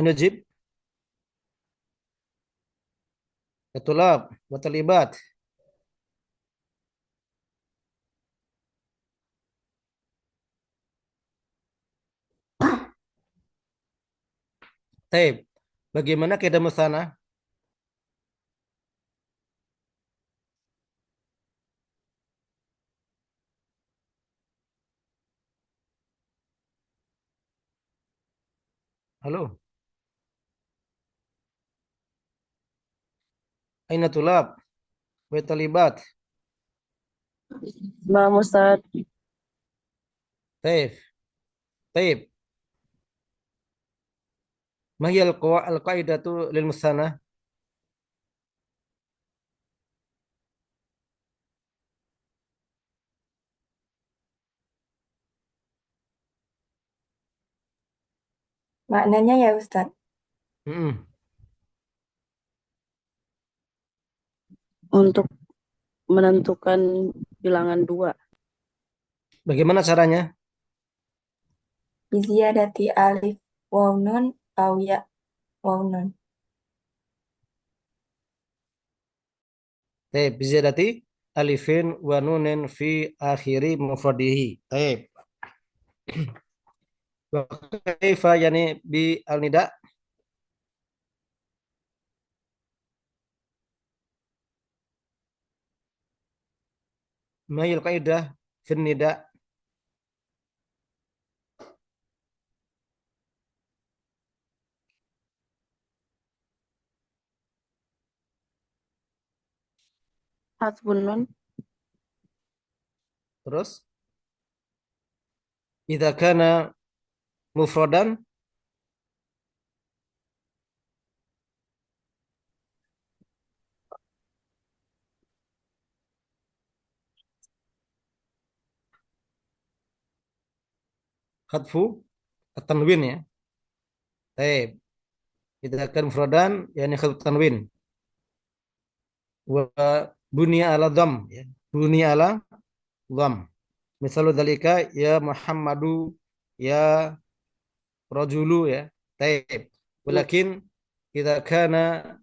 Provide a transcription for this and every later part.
menujib, tulab, wa talibat. Taib. Bagaimana kaidah musanah? Halo, aina tulab, wa talibat. Nah, Ustaz, Taib. Taib. Ma hiya al-qaidatu lil musanah? Maknanya ya Ustaz. Mm-mm. untuk menentukan bilangan dua. Bagaimana caranya? Biziyadati alif waw nun aw ya waw nun. Taib. Biziyadati alifin wa nunin fi akhiri mufradihi. Taib. Wa kaifa yani bi al-nida? Ma hiya al-qaidah fi nida? Hasbun nun, Terus idza kana mufradan hadfu at-tanwin ya. Taib. Idza kana mufradan yani hadfu tanwin wa bunya ala dham ya. Bunya ala dham. Misalu dzalika ya Muhammadu ya rajulu ya. Taib. Walakin idza kana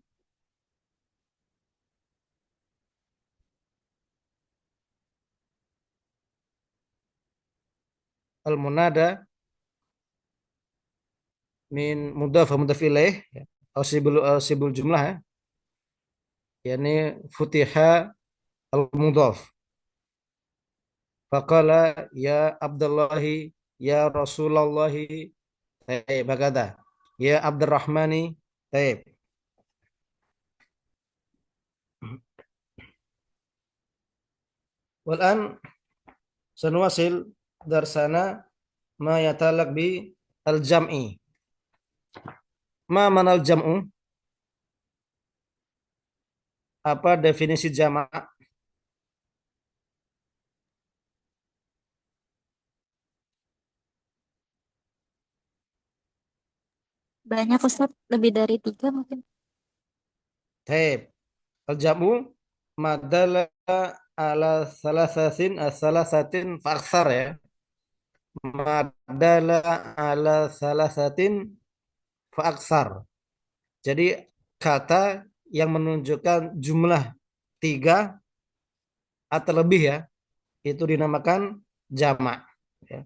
al-munada min mudhaf wa mudhaf ilaih ya. Atau sibul jumlah ya. Yani futiha al-mudhaf. Faqala ya Abdullahi ya Rasulallahi. Taib. Hakada. Ya Abdurrahmani. Taib. Wal'an sanuwasil darsana ma yatalak bi al-jam'i. Ma mana al-jam'u? Apa definisi jamak? Banyak Ustaz, lebih dari tiga mungkin. Taib. Al-jam'u madalla ala salasatin faksar ya. Madalla ala salasatin faksar. Jadi kata yang menunjukkan jumlah tiga atau lebih ya, itu dinamakan jamak. Ya.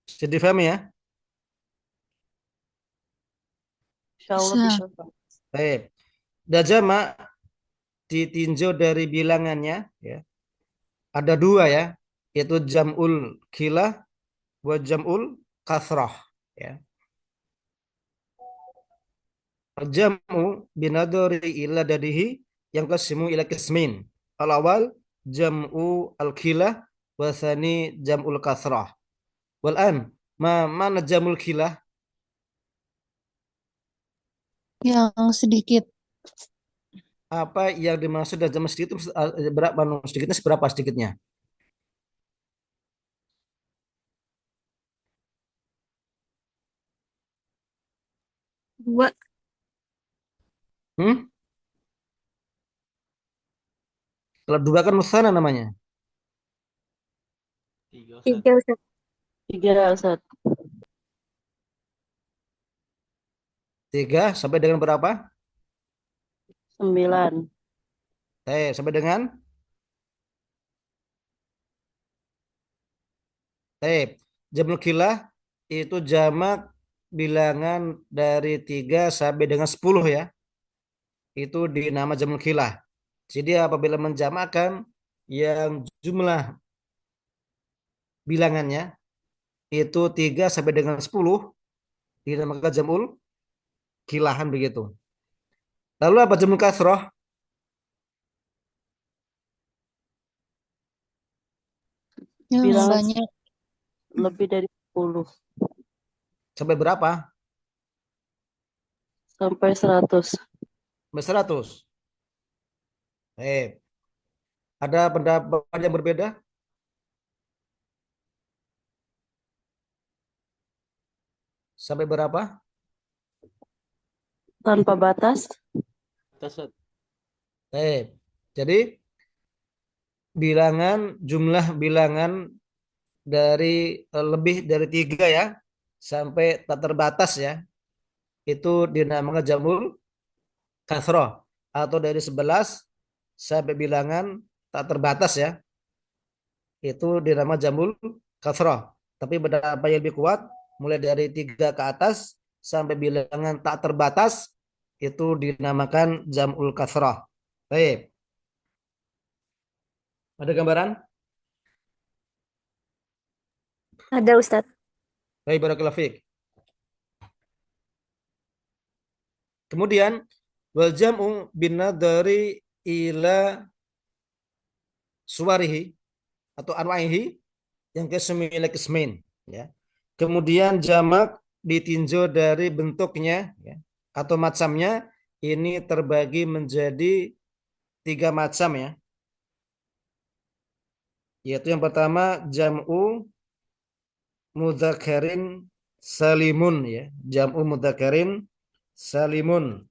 Bisa difahami ya? insya Allah Bisa. bisa. Baik. Dan jamak ditinjau dari bilangannya ya. Ada dua ya, yaitu jam'ul kilah wa jam'ul kasrah ya. Jam'u binadari ila dadihi yang kasimu ila kismin. Al-awal jam'u al-kilah wa thani jam'ul kasrah. Wal an mana jamul kilah? Yang sedikit. Apa yang dimaksud dengan jam sedikit berapa sedikitnya seberapa sedikitnya? Dua. Hmm? Kalau dua kan musana namanya. Tiga Ustaz. 3 Ustaz. 3 sampai dengan berapa? 9. Sampai dengan jamul kilah itu jamak bilangan dari 3 sampai dengan 10 ya. Itu dinama jamul kilah. Jadi apabila menjamakkan yang jumlah bilangannya itu 3 sampai dengan 10 dinamakan jamul kilahan begitu. Lalu apa jamul kasroh? Yang Bilangan banyak. lebih dari 10 Sampai berapa? sampai 100. Sampai 100. Ada pendapat yang berbeda? Sampai berapa? Tanpa batas. Jadi jumlah bilangan dari lebih dari 3 ya sampai tak terbatas ya itu dinamakan jamul kasroh atau dari 11 sampai bilangan tak terbatas ya itu dinamakan jamul kasroh. Tapi pendapat yang lebih kuat mulai dari 3 ke atas sampai bilangan tak terbatas itu dinamakan jamul kasroh. Baik, ada gambaran? Ada Ustadz. Baik, barakallahu fiik. Kemudian wal jam'u bin nadari ila suwarihi atau anwa'ihi yang kesemila kesmain ya. Kemudian jamak ditinjau dari bentuknya ya, atau macamnya ini terbagi menjadi 3 macam ya. Yaitu yang pertama jam'u mudzakarin salimun ya, jam'u mudzakarin salimun.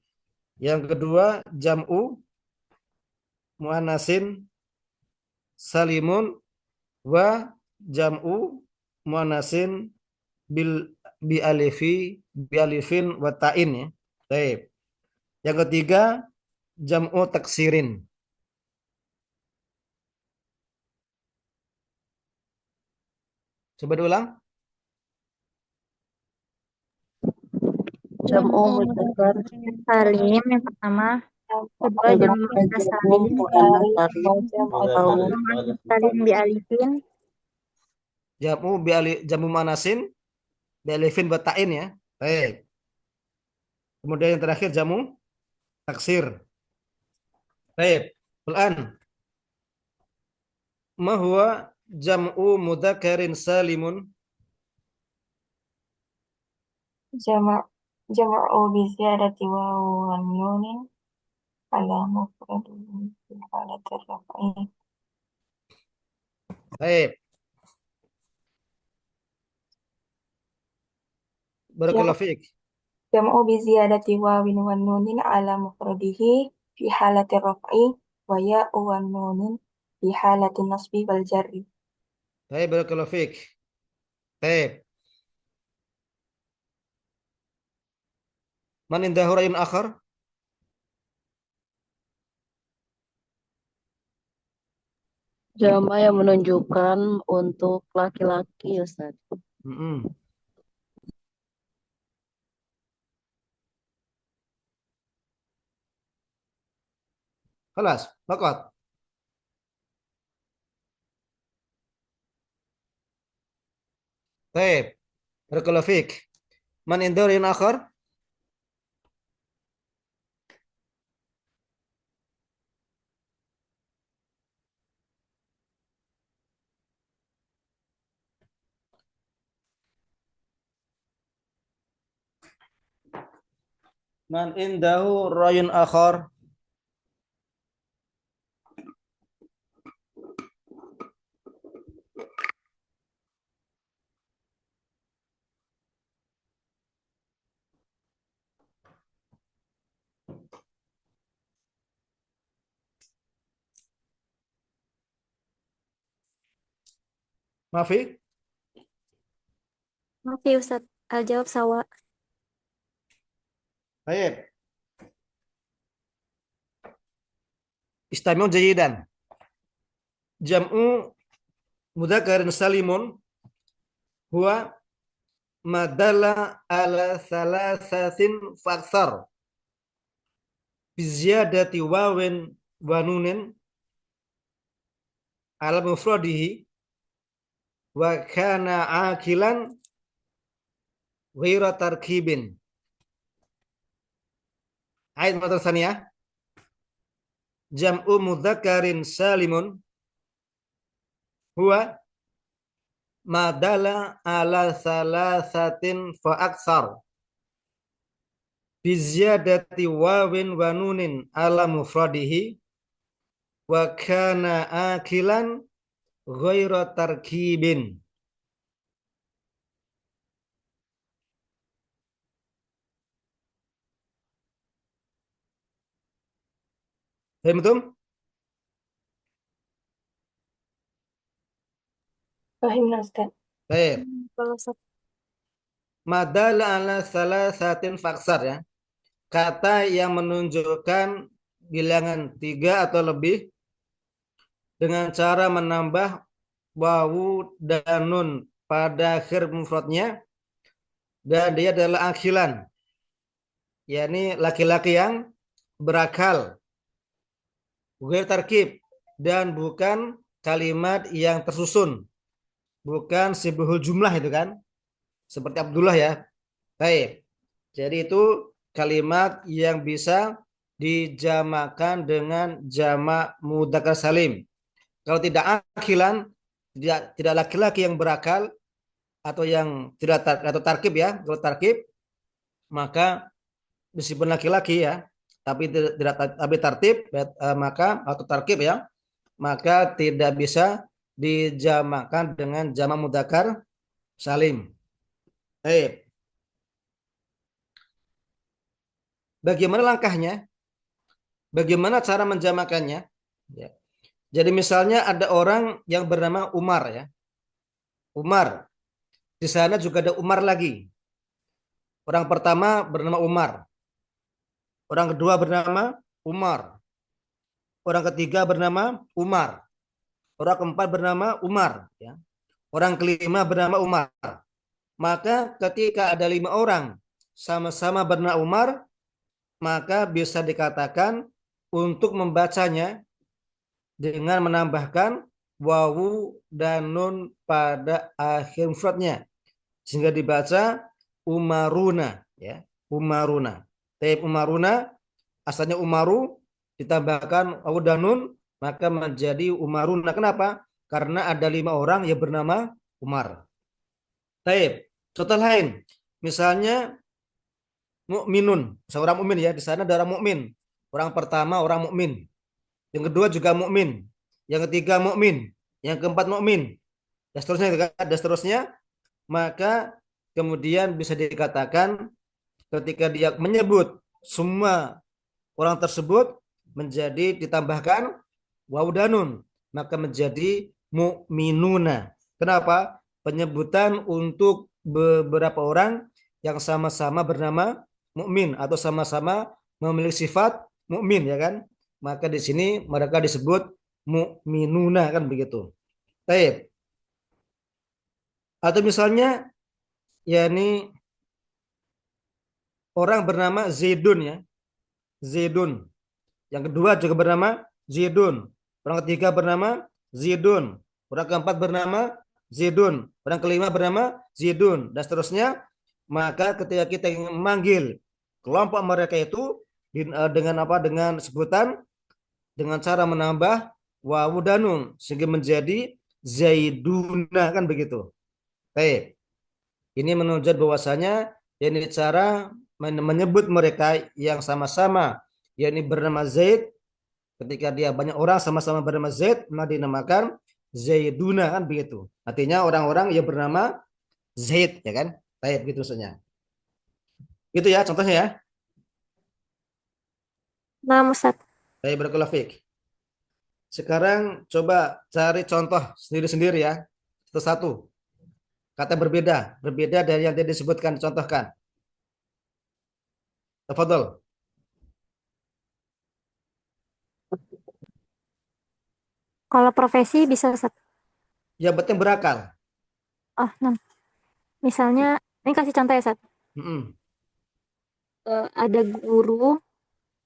Yang kedua jam'u muannasin salimun wa jam'u muannasin bil bi alifin wa ta'in ya. Baik. Yang ketiga jam'u taksirin. Coba diulang. Jam'u mudzakkar Salim yang pertama. Kedua yang jamu kedua muannas jam'u salim. muannas salim atau Muannas salim bi alifin. Jamu muannasin bi alifin wa ta'in ya. Baik. Kemudian yang terakhir jamu taksir. Baik. Ulan. Ma huwa jam'u mudzakarin salimun? Jama' jama'u bi ziyadati wawu wan nunin ala mufradihi fi halati raf'i. Baik. Barakallahu fiik. Jam'u bi ziyadati wawin wan nunin ala mufradihi fi halati raf'i wa ya'u wan nunin fi halati nasbi wal jarri. Baik, barakallahu fiik. Baik. Man indahu ra'yun akhar? jama yang menunjukkan untuk laki-laki Ustaz. Mm-mm. Kelas, bakot. Baik. Barakallahu fiik. Man indahu ra'yun akhar? Man indahu ra'yun akhar? Mafi? Maaf ya Ustadz. Jawab sawa. Baik. Istami'u jayidan. Jam'u mudzakarin salimun huwa madalla ala salasatin faksar biziyadati wawin wa nunin ala mufradihi wa kana akilan ghaira tarkibin. Ayat matan saniyah. Jam'u mudzakarin salimun huwa madala ala salasatin fa aksar biziyadati wawin wa nunin ala mufradihi wa kana akilan ghaira tarkibin. Paham betul? Fahimna Ustaz. Baik. Kalau Ustadz. Madala ala salasatin faksar ya. Kata yang menunjukkan bilangan 3 atau lebih dengan cara menambah wawu dan nun pada akhir mufradnya dan dia adalah akhilan, yakni laki-laki yang berakal, ghair tarkib, dan bukan kalimat yang tersusun, bukan sibhul jumlah itu kan, seperti Abdullah ya. Baik. Jadi itu kalimat yang bisa dijamakan dengan jamak mudzakkar salim. Kalau tidak akhilan, tidak laki-laki yang berakal atau yang tidak atau tarkib ya, kalau tarkib maka meskipun laki-laki ya, tapi tidak tapi tartib maka atau tarkib ya, maka tidak bisa dijamakan dengan jamak mudzakkar salim. Baik. Bagaimana langkahnya? Bagaimana cara menjamakannya? Ya. Jadi misalnya ada orang yang bernama Umar ya. Umar. Di sana juga ada Umar lagi. Orang pertama bernama Umar. Orang kedua bernama Umar. Orang ketiga bernama Umar. Orang keempat bernama Umar. Ya. Orang kelima bernama Umar. Maka ketika ada 5 orang sama-sama bernama Umar, maka bisa dikatakan untuk membacanya dengan menambahkan wawu dan nun pada akhir mufradnya sehingga dibaca Umaruna ya, Umaruna. Taib Umaruna asalnya Umaru ditambahkan wawu dan nun maka menjadi Umaruna. Kenapa? Karena ada 5 orang yang bernama Umar. Taib. Contoh lain, misalnya mukminun, seorang mukmin ya, di sana ada orang mukmin. Orang pertama orang mukmin. Yang kedua juga mukmin. Yang ketiga mukmin. Yang keempat mukmin. Dan seterusnya, dan seterusnya. Maka kemudian bisa dikatakan ketika dia menyebut semua orang tersebut menjadi ditambahkan wawu dan nun, maka menjadi mukminuna. Kenapa? Penyebutan untuk beberapa orang yang sama-sama bernama mukmin atau sama-sama memiliki sifat mukmin ya kan? Maka di sini mereka disebut mukminuna kan begitu. Baik. Atau misalnya yakni orang bernama Zaidun ya. Zaidun. Yang kedua juga bernama Zaidun. Orang ketiga bernama Zaidun. Orang keempat bernama Zaidun. Orang kelima bernama Zaidun dan seterusnya. Maka ketika kita ingin memanggil kelompok mereka itu dengan apa? Dengan sebutan dengan cara menambah wawu dan nun sehingga menjadi Zaiduna kan begitu. Baik. Ini menunjukkan bahwasanya ini cara menyebut mereka yang sama-sama yakni bernama Zaid. Ketika dia banyak orang sama-sama bernama Zaid, maka dinamakan Zaiduna kan begitu. Artinya orang-orang yang bernama Zaid ya kan. Baik gitu maksudnya. Itu ya contohnya ya. Nah, Ustadz. Baik, barakallahu fiik. Sekarang coba cari contoh sendiri-sendiri ya. Satu-satu. Kata berbeda, berbeda dari yang tadi disebutkan, contohkan. Tafadhol. Kalau profesi bisa Ustaz. Yang penting berakal. Oh, nah. Misalnya, ini kasih contoh ya Ustaz. Mm-mm. Ada guru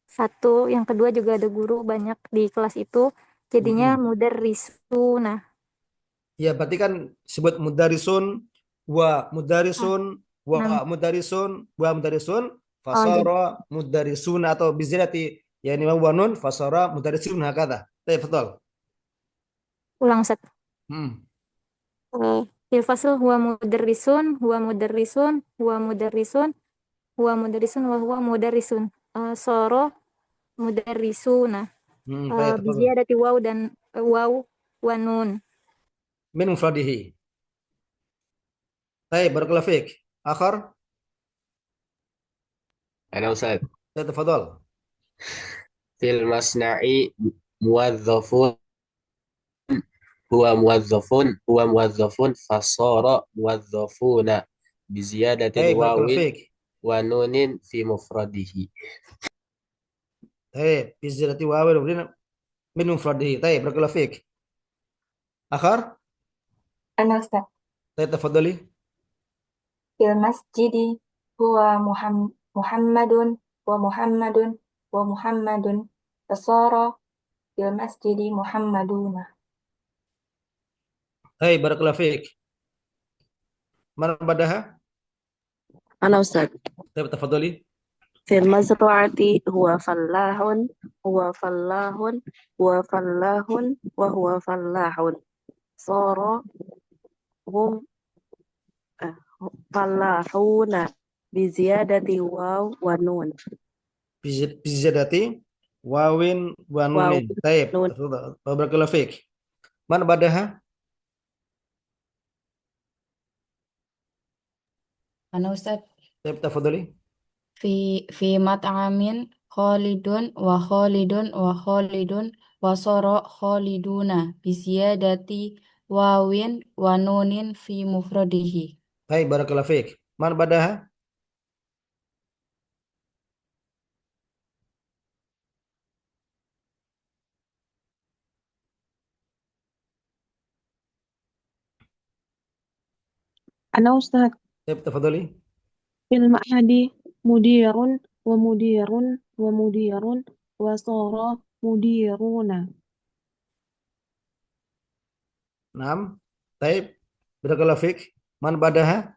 satu, yang kedua juga ada guru banyak di kelas itu. Jadinya Mm-mm. mudarrisu. Nah, Ya, berarti kan sebut mudarisun, wa ah, mudarisun, wa nah, mudarisun, wa mudarisun, oh jadi fasara mudarisun atau bizirati yani wa nun fasara mudarisun hakada. Baik, betul. ulang Ustaz. Hmm. Fil fasl huwa mudarrisun, huwa mudarrisun, huwa mudarrisun, wa huwa mudarrisun. Soro mudarrisuna. Baik, betul. Biziyadati waw dan waw wa nun. Min mufradihi. Baik, barakallahu fiik. Akhar, أنا أستاذ. ya tafadhal. في المصنع موظف. هو موظف فصار موظفون بزيادة Baik, واو barakallahu fiik. ونون في مفرده. Baik, bizirati wawil min mufradihi. Baik, barakallahu fiik. Akhar, أنا أستاذ. baik, tafadhali. Fil masjidi huwa Muhammadun wa Muhammadun wa Muhammadun fasara fil masjidi Muhammaduna. Baik, barakallahu fiik. Man badaha? أنا أستاذ. Baik, tafadhali. في المزرعة هو فلاح، هو فلاح، هو فلاح، وهو فلاح. صار هم فلاحون بزيادة واو ونون. Bizadati wawin wa واو nunin. Taib. نون. Barakallahu fiik. Man badaha? أنا أستاذ. Taib, tafadhali. في مطعم خالد وصار خالدون بزيادة واو ونون في مفرده. Baik, barakallahu fiik. Man badaha? أنا أستاذ. Taib, tafadhali. في المعهد مدير ومدير ومدير وصار مديرون. Naam. Taib. Barakallahu fiik. Man badaha?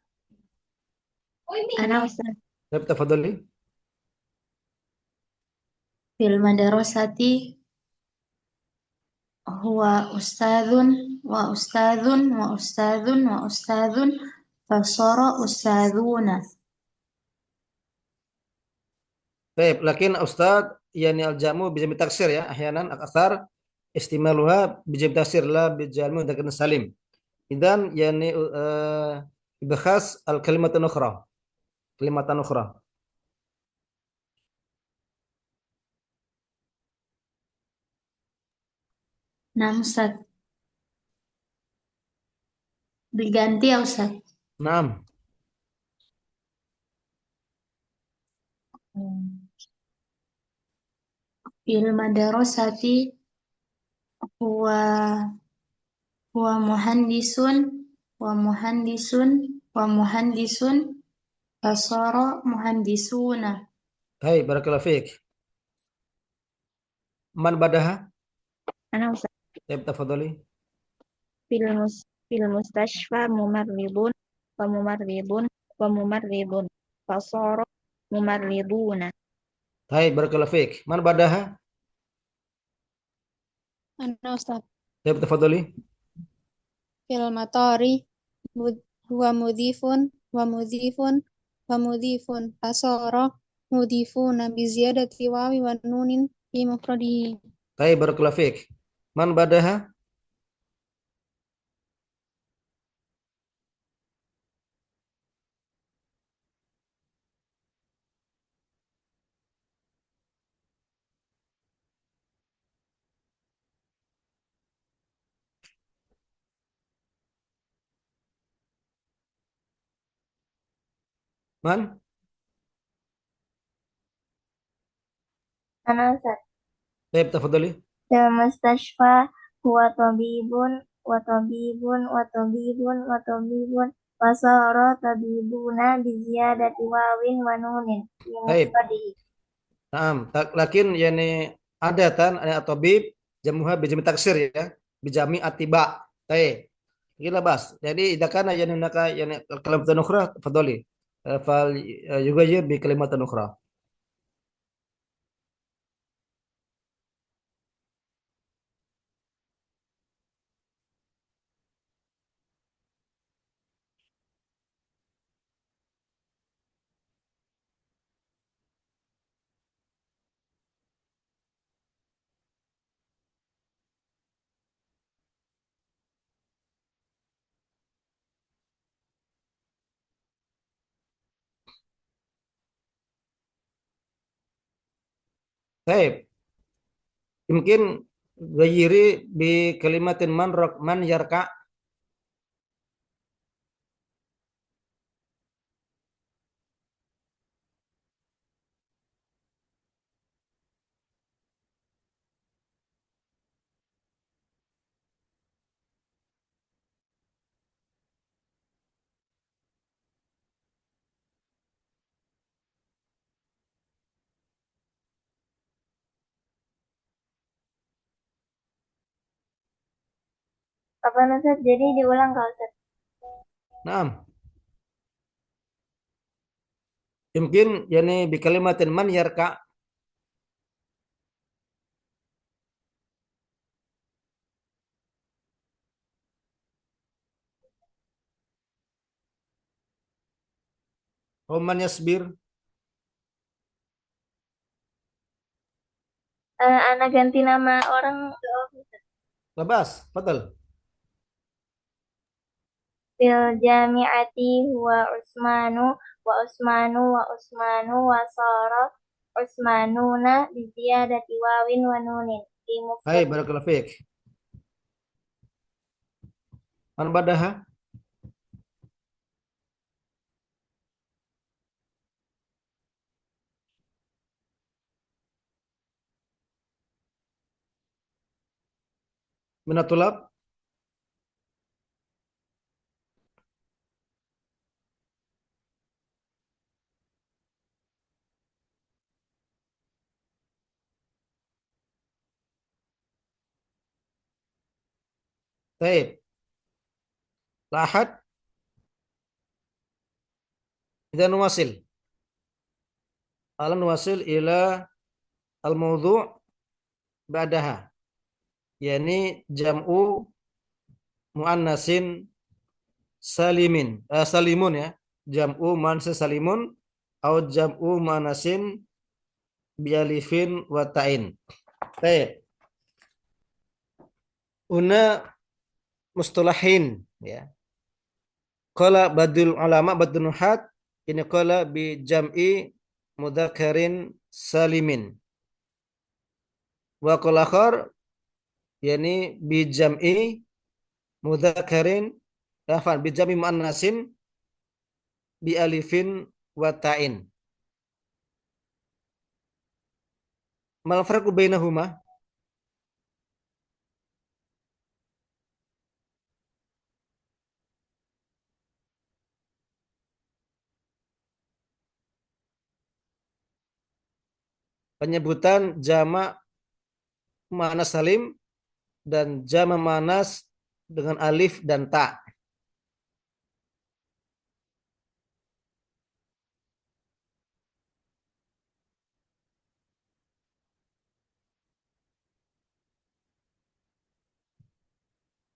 أنا أستاذ. Taib, tafadhali. في المدرسة هو أستاذ وأستاذ وأستاذ وأستاذ فصار أستاذون. Taib. Lakin ustaz yani al-jamu bisa bitaksir ya. Ahyanan akasar istimaluha bisa bitaksir la bijalmu dakan salim. Idan yani ibakhas al-kalimatan ukhra. Kalimatan ukhra. Nah Ustaz, diganti ya Ustaz. Naam. في المدرسة هو هو مهندس ومهندس ومهندس فصار مهندسون. Hai, barakallahu fiik. Man badaha? أنا أستاذ. Taib, tafadhali. في المستشفى ممرض وممرض وممرض فصار ممرضون. Hai, barakallahu fiik. Man badaha? أنا أستاذ. Taib, tafadhali. في المطار هو مضيف ومضيف ومضيف فصار مضيفون بزيادة واو ونون في مفرده. Hai, barakallahu fiik. Man badaha? Man? Ana Ustaz. Baik, tafadhali. Fil mustashfa huwa tabibun wa tabibun wa tabibun wa tabibun wa sara tabibuna bi ziyadati wawin wa nunin fi Baik. mufradihi. Naam, lakin yani adatan ada tabib jamuha bijami taksir ya. Bijami atiba. Baik. Gila bas. Jadi idza kana yani naka yani kalimatan ukhra tafadhali. Fal yughayyir bi kalimatan ukhra. Baik. Mungkin ghayyiri bi kalimatin man yarka. Apa Ustaz? Jadi diulang Kak Ustaz. Naam. Mungkin yani bi kalimatin man yarka. Au man yasbir. Ana ganti nama orang Ustaz. Labas, fadal. Fil jami'ati huwa Utsmanu wa Utsmanu wa Utsmanu wa sara Utsmanuna bi ziyadati wawin wa nunin fi Hai, mufradihi. barakallahu fiik. Man badaha? Minatulab? Baik. Lahad. Idan nuwasil. Alan nuwasil ila al-mawdu' ba'daha. Yani jam'u muannasin salimun ya. Jam'u muannasin salimun atau jam'u muannasin bialifin wa ta'in. Baik. Una mustalahin ya. Qala badul ulama badun nuhat ini qala bi jam'i mudzakirin salimin. Wa qala akhar yani bi jam'i mudzakirin bi jam'i muannasin bi alifin wa ta'in. Mal farqu bainahuma? Penyebutan jamak muannas salim dan jamak muannas dengan alif dan ta.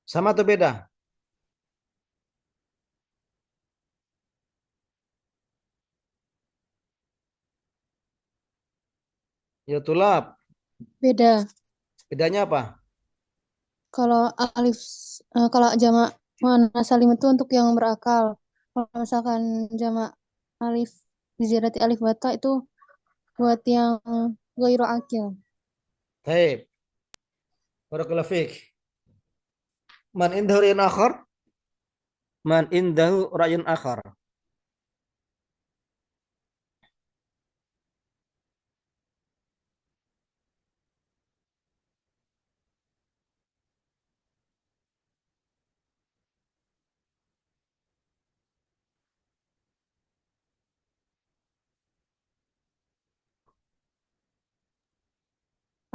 Sama atau beda? Ya tulab. Beda. Bedanya apa? Kalau kalau jamak muannas salim itu untuk yang berakal. Kalau misalkan jamak alif bizarati alif bata itu buat yang ghairu akil. Baik. Barakallahu fiik. Man indahu ra'yun akhar? Man indahu ra'yun akhar?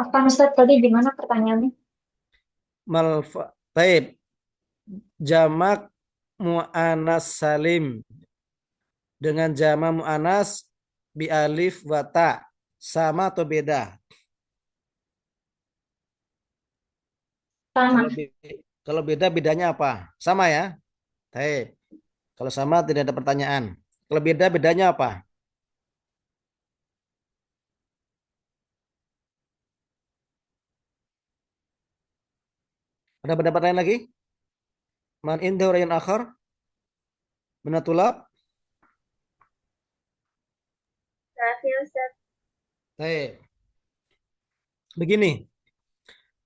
Apa Ustaz tadi gimana pertanyaannya? Taib, jamak mu'anas salim dengan jamak mu'anas bi alif wa ta sama atau beda? Sama. Kalau beda, bedanya apa? Sama ya? Taib. Kalau sama tidak ada pertanyaan. Kalau beda, bedanya apa? Ada pendapat lain lagi? Man indahu rayun akhar? Menatulab? Nafi Ustaz. Taib. Begini.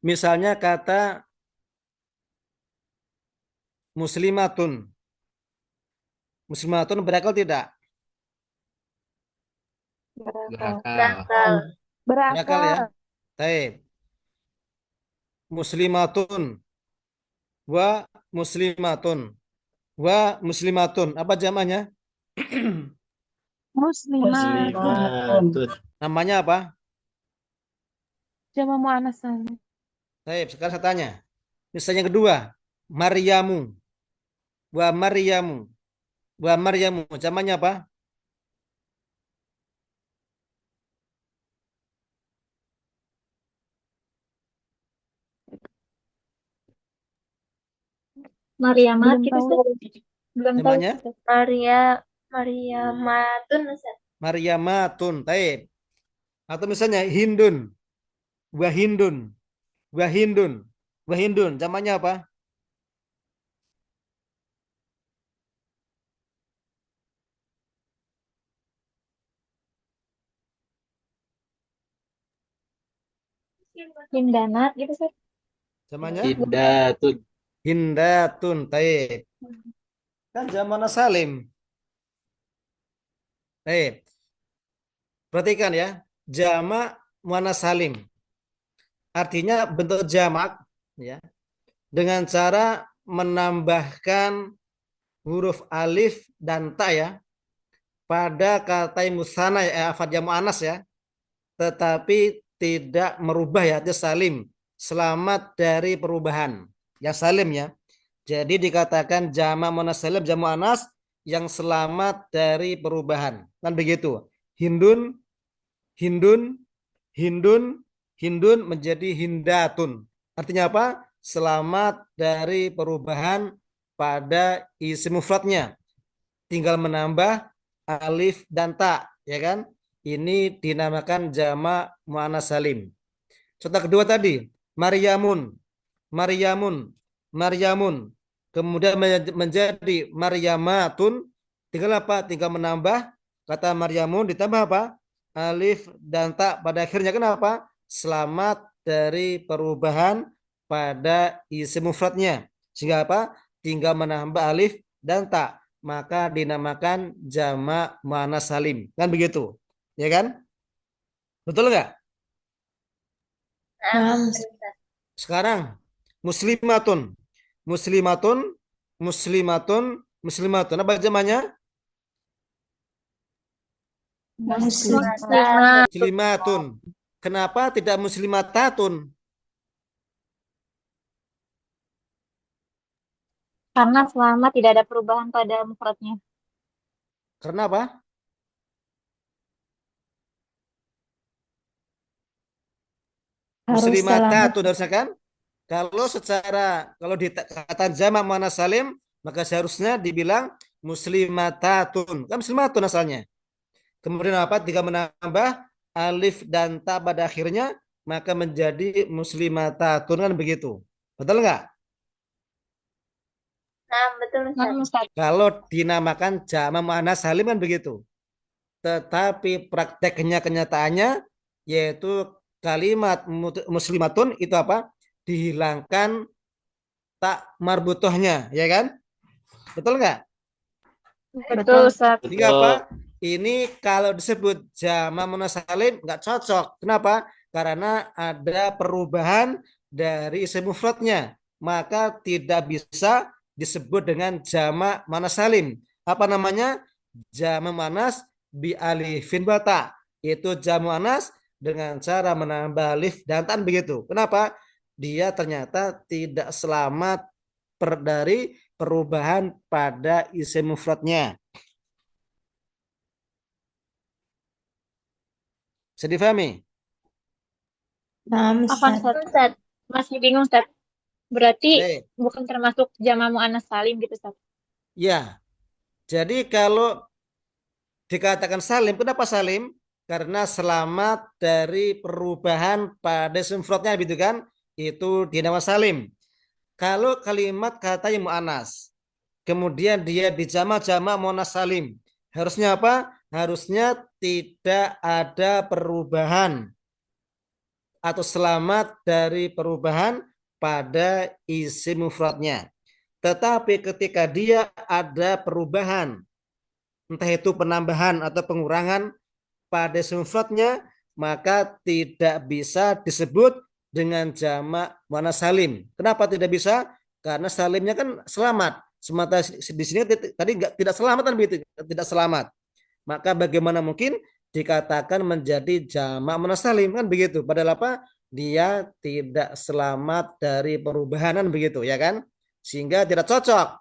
Misalnya kata muslimatun. Muslimatun berakal tidak? Berakal. Berakal ya. Taib. Muslimatun wa muslimatun wa muslimatun. Apa jamaknya? Muslimat. Muslimatun. Namanya apa? Jamak muannas salim. Taib. Sekarang saya tanya. Misalnya yang kedua, Maryamu wa Maryamu wa Maryamu. Jamaknya apa? Mariamat Belum gitu tahu. Ustaz. Belum tahu Jamaknya? Ustaz. Maryamatun Ustaz. Maryamatun. Taib. Atau misalnya Hindun wa Hindun wa Hindun wa Hindun. Jamaknya apa? Hindanat gitu Ustaz. Jamaknya? Hindatun. Hindatun. Taib. Kan jamak salim. Taib. Perhatikan ya. Jamak muannas salim. Artinya bentuk jamak ya, dengan cara menambahkan huruf alif dan ta ya pada kata musana afad jamu anas ya, tetapi tidak merubah ya, itu salim, selamat dari perubahan, yang salim ya. Jadi dikatakan jamak muannas salim jamu anas yang selamat dari perubahan, kan begitu. Hindun, Hindun, Hindun, Hindun menjadi Hindatun. Artinya apa? Selamat dari perubahan pada isim mufradnya. Tinggal menambah alif dan ta, ya kan? Ini dinamakan jamak muannas salim. Contoh kedua tadi, Maryamun, Maryamun, Maryamun. Kemudian menjadi Maryamatun. Tinggal apa? Tinggal menambah kata Maryamun ditambah apa? Alif dan ta pada akhirnya. Kenapa? Selamat dari perubahan pada isim mufradnya. Sehingga apa? Tinggal menambah alif dan ta. Maka dinamakan jamak muannas salim. Kan begitu? Ya kan? Betul nggak? Sekarang muslimatun, muslimatun, muslimatun, muslimatun. Apa jamaknya? Muslimatun. Kenapa tidak muslimatatun? Karena selama tidak ada perubahan pada mufradnya. Karena apa? Harus selamat. Muslimatatun harusnya kan? Kalau di kata jamak muannas salim, maka seharusnya dibilang muslimatatun. Kan muslimatun asalnya. Kemudian apa? Jika menambah alif dan ta pada akhirnya, maka menjadi muslimatatun, kan begitu. Betul nggak? Nah, betul Ustaz. Kalau dinamakan jamak muannas salim kan begitu. Tetapi prakteknya, kenyataannya, yaitu kalimat muslimatun itu apa? Dihilangkan tak marbutohnya, ya kan? Betul nggak? Betul Ustaz. Jadi apa? Ini kalau disebut jamak muannas salim nggak cocok. Kenapa? Karena ada perubahan dari isim mufradnya. Maka tidak bisa disebut dengan jamak muannas salim. Apa namanya? Jamak muannas bi alifin bata. Itu jamak muannas dengan cara menambah alif dan tan begitu. Kenapa? Dia ternyata tidak selamat dari perubahan pada isim mufradnya. Bisa difahami? Nah, Afan, Ustaz. Ustaz. Masih bingung, Ustaz. Berarti Baik. bukan termasuk jama muannas salim gitu, Ustaz. Ya, jadi kalau dikatakan salim, kenapa salim? Karena selamat dari perubahan pada isim mufradnya gitu kan? Itu dinamakan salim. Kalau kalimat katanya mu'anas, kemudian dia dijama-jama mu'anas salim, harusnya apa? Harusnya tidak ada perubahan atau selamat dari perubahan pada isim mufradnya. Tetapi ketika dia ada perubahan, entah itu penambahan atau pengurangan pada isim mufradnya, maka tidak bisa disebut dengan jamak muannas salim. Kenapa tidak bisa? Karena salimnya kan selamat. Sementara di sini tadi tidak selamat kan begitu, tidak selamat. Maka bagaimana mungkin dikatakan menjadi jamak muannas salim kan begitu? Padahal apa? Dia tidak selamat dari perubahan begitu ya kan? Sehingga tidak cocok.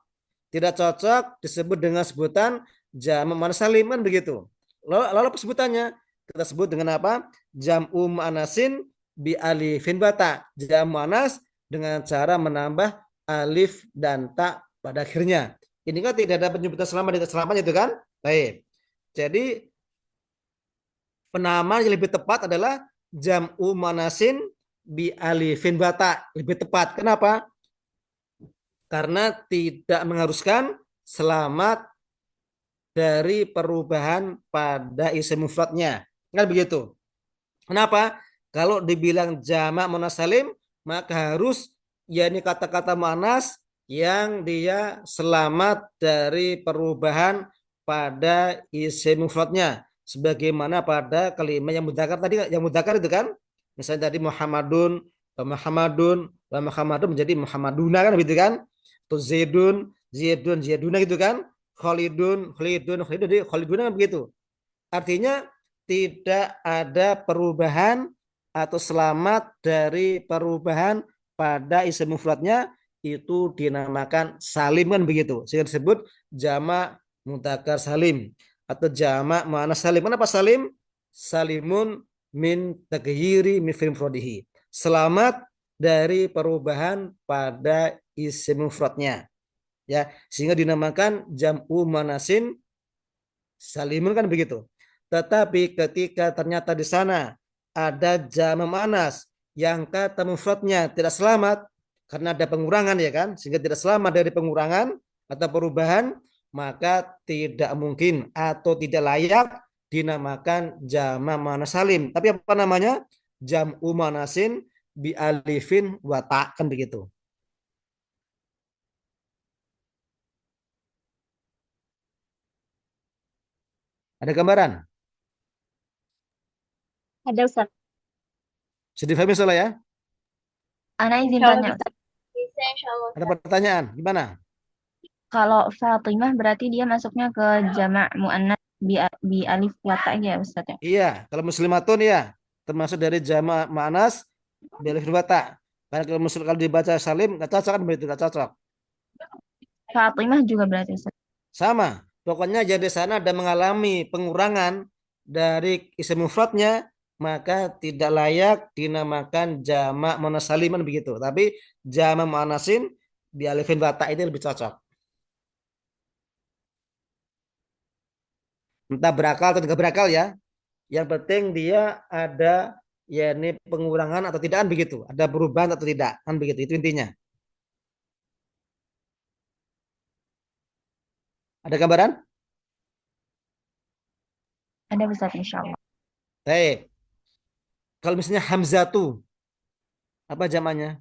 Tidak cocok disebut dengan sebutan jamak muannas salim kan begitu. Lalu apa sebutannya? Kita sebut dengan apa? Jam'u mu'anasin bi alifin bata. Jam mu'anas dengan cara menambah alif dan ta pada akhirnya. Ini kan tidak ada penyebutan tidak selamanya itu kan? Baik. Jadi penamaan yang lebih tepat adalah jam'u mu'anasin bi alifin bata. Lebih tepat. Kenapa? Karena tidak mengharuskan selamat dari perubahan pada isim mufradnya. Kan begitu. Kenapa? Kalau dibilang jamak muannas salim, maka harus yakni kata-kata muannas yang dia selamat dari perubahan pada isim mufradnya. Sebagaimana pada kalimat yang mudzakkar tadi, yang mudzakkar itu kan, misalnya tadi Muhammadun, Muhammadun, Muhammadun menjadi Muhammaduna kan begitu kan? Atau Zaidun, Zaidun, Zaiduna gitu kan? Khalidun, Khalidun, Khalidun, Khaliduna kan begitu. Artinya tidak ada perubahan atau selamat dari perubahan pada isim mufradnya, itu dinamakan salim kan begitu. Sehingga disebut jamak mudzakkar salim atau jamak muannas salim. Kenapa salim? Salimun min taghyiri mufradihi. Selamat dari perubahan pada isim mufradnya. Ya, sehingga dinamakan jam'u muannasin salimun kan begitu. Tetapi ketika ternyata di sana ada jamak muannas yang kata mufradnya tidak selamat karena ada pengurangan ya kan, sehingga tidak selamat dari pengurangan atau perubahan, maka tidak mungkin atau tidak layak dinamakan jamak muannas salim. Tapi apa namanya? Jam'u muannasin bi alifin wa ta kan begitu. Ada gambaran? Ada, Ustaz. Sudah difahami soalnya ya? Ana izin Insya Allah tanya, bisa. Bisa insya Allah. Ada pertanyaan? Gimana? kalau Fatimah berarti dia masuknya ke jamak muannas bi alif wa ta ya Ustaz ya? Iya, kalau muslimatun ya termasuk dari jamak muannas bilif bata. Karena kalau kalau dibaca salim nggak cocok kan begitu, nggak cocok. Fatimah juga berarti Ustaz. Sama. Pokoknya jadi sana ada mengalami pengurangan dari isim mufradnya, maka tidak layak dinamakan jamak muannas saliman begitu. Tapi jamak muannasin bi alifin bata itu lebih cocok. Entah berakal atau tidak berakal ya. Yang penting dia ada ya ini pengurangan atau tidak kan begitu. Ada perubahan atau tidak kan begitu. Itu intinya. Ada gambaran? Ada Ustaz insyaallah. Baik. Kalau misalnya hamzatu apa zamannya?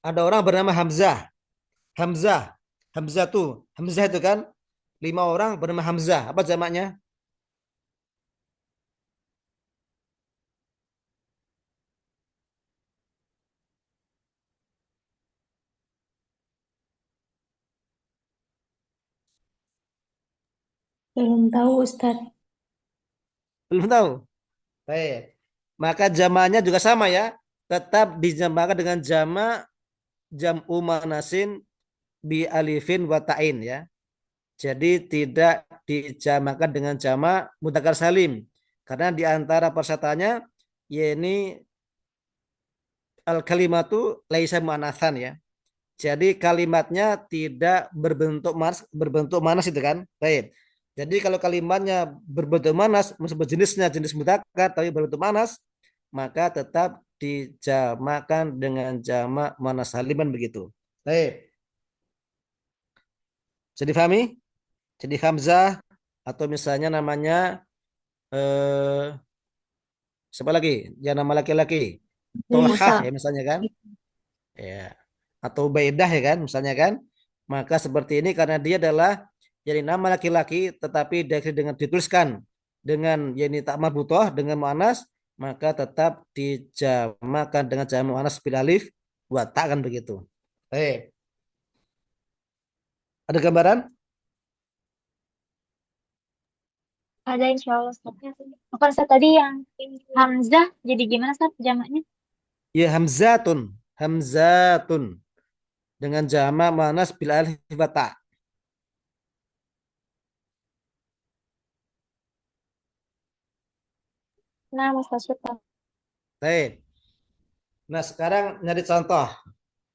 Ada orang bernama Hamzah. Hamzah. Hamzatu. Hamzah itu kan 5 orang bernama Hamzah. Apa zamannya? Belum tahu Ustadz. Belum tahu. Baik. Maka jamaknya juga sama ya. Tetap dijamakkan dengan jamak jam'u manasin bi alifin wa ta'in ya. Jadi tidak dijamakan dengan jamak mudzakkar salim. Karena di antara persyaratannya yakni al kalimatu laisa muannatsan ya. Jadi kalimatnya tidak berbentuk manas itu kan. Baik. Jadi kalau kalimatnya berbentuk manas, maksud jenisnya jenis mudzakkar tapi berbentuk manas, maka tetap dijamakan dengan jamak manas saliman begitu. Baik. Jadi difahami? Jadi hamzah atau misalnya namanya siapa lagi? Ya nama laki-laki. Tolhah Musa. ya misalnya kan. Ya. Atau Baidah ya kan misalnya kan. Maka seperti ini karena dia adalah jadi nama laki-laki tetapi dengan dituliskan dengan yani tak marbutoh dengan muannas maka tetap dijamakan dengan jamak muannas bil alif wa ta kan begitu. Baik. Ada gambaran? Ada insya Allah Ustaz. Apa Ustaz tadi yang Hamzah jadi gimana Ustaz jamaknya? Ya hamzatun, hamzatun dengan jamak muannas bil alif wa ta. Nah, Ustaz Syukran. Baik. Nah, sekarang nyari contoh.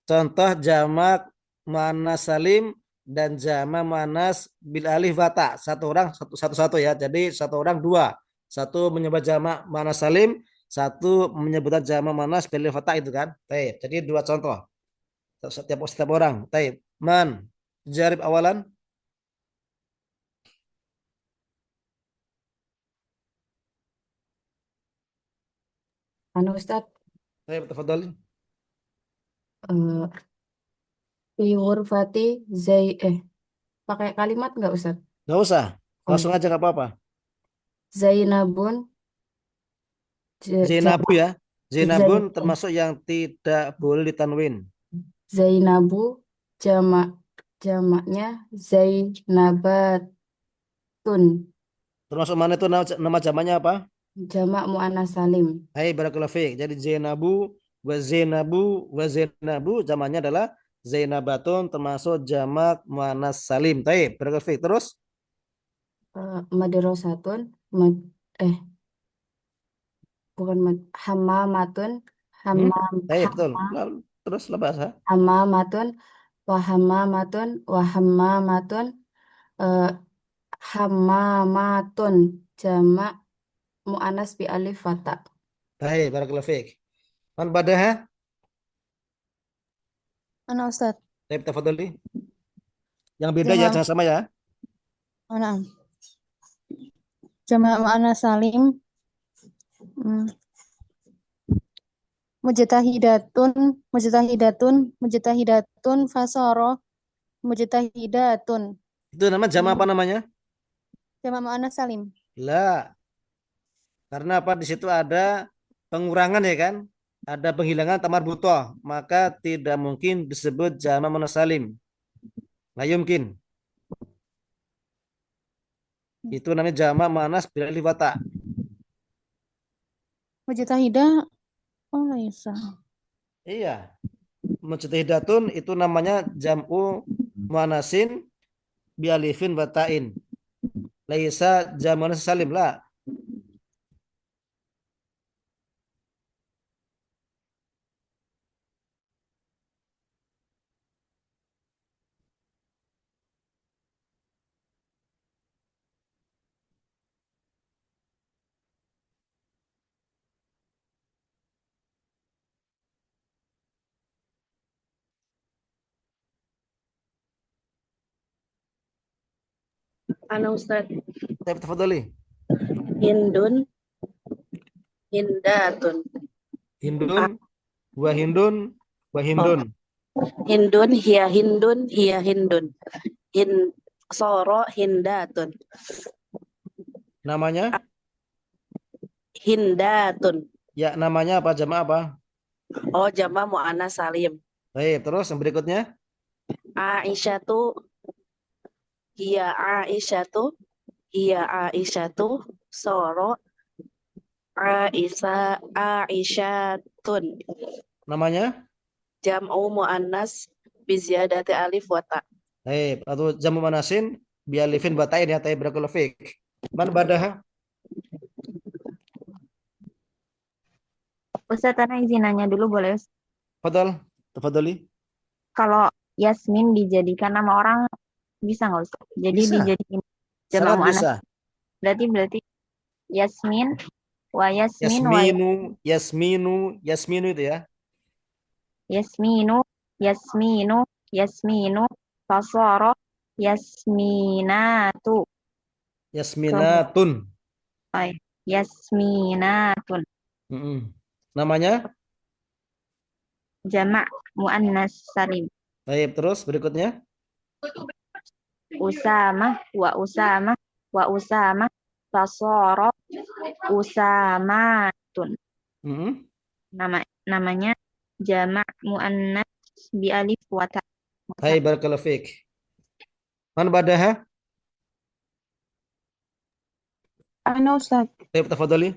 Contoh jamak muannas salim dan jamak muannas bil alif wa ta. Satu orang satu ya. Jadi satu orang dua. Satu menyebut jamak muannas salim, satu menyebutkan jamak muannas bil alif wa ta itu kan. Baik. Jadi dua contoh. Setiap orang. Baik. Man jarib awalan. Anu Ustaz, Baik, tafadhali. eh fi ghurfati pakai kalimat nggak Ustaz? Nggak usah. Oh, Langsung aja nggak apa-apa. Zainabun Zainabu ya. Zainabun Zain- termasuk yang tidak boleh ditanwin. Zainabu jamak jamaknya Zainabatun, Termasuk mana itu nama jamaknya apa? jamak muannas salim. Hai barakallahu fiik. Jadi wa Zainabu jamaknya adalah Zainabatun termasuk jamak muannas salim. Baik, barakallahu fiik. Terus Madrasatun mad, eh bukan hamamatun hmm? hamam Baik, betul. hamma Lalu, terus lepas ha? hamamatun wahamamatun eh, hamamatun jamak muannas bi alif wa ta. Baik, barakallahu fiik. Man badaha? Mana Ustadz? Baik, tafadhali. Yang beda ya, Jamak jangan sama ya. mana? Jamak muannas salim. Hmm. Mujtahidatun, fasoro, mujtahidatun. Itu nama jamak apa namanya? Jamak muannas salim. La. Karena apa di situ ada pengurangan ya kan? Ada penghilangan tamar butoh, maka tidak mungkin disebut jamak muannas salim. Nggak mungkin. Itu namanya jamak muannas bil alif wa ta. Mujtahidah, oh laisa. Iya. Mujtahidatun itu namanya jam'u muannasin bi alifin wa ta'in. Laisa jamak muannas salim lah. Ana Ustaz. Saya tafadhali. Hindun, Hindatun. Hindun wa hindun wa hindun. Hindun, hiya Hindun. Soro, Hindatun. Namanya? Hindatun. Ya, namanya apa? Jamak apa? Oh, jama mu'annas salim. Baik, terus yang berikutnya? Aisyatu, hiya Aisyatu, Iya Aisyatu soro Aisyatun. Namanya? Jam'u muannas biziyadati alif wa ta. Baik, atau jamu manasin bialifin batain ya, taib barakallahu fiik. Man badaha? Ustaz, Tana izin nanya dulu boleh, Ustaz? Fadal, tafadhali. Kalau Yasmin dijadikan nama orang bisa nggak, Ustaz? Jadi Bisa, dijadikan jamak sangat muannas. bisa. Berarti Yasmin wa Yasmin wa Yasminu, Yasminu, Yasminu itu ya. Yasminu Yasminu Yasminu fasara Yasminatu. Yasminatun. Kemudian Yasminatun. Mm-mm. Namanya? Jamak muannas salim. Baik, terus berikutnya. Usama wa Usama fasara Usamatun. Mm-mm. Namanya jamak muannas bi alif wa ta. Hai barakallahu fiik. Man badaha? Ana Ustaz. Baik, tafadhali.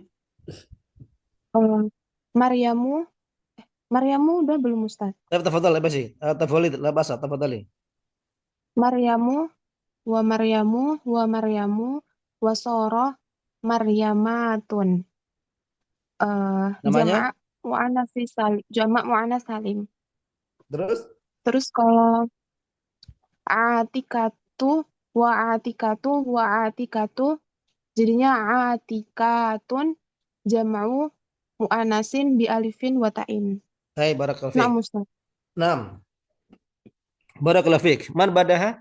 Maryamu, Maryamu udah belum Ustaz? Baik, tafadhal apa sih? Tafadhali, la basa, tafadhali. Maryamu wa Maryamu wa soro Maryamatun. Namanya? Jamak muannas salim. Terus? Terus kalau atikatu wa atikatu jadinya atikatun jam'u mu'anasin bi alifin wa ta'in. Hai barakallahu fiik. Na'am Ustaz. Naam. Barakallahu fiik. Man badaha?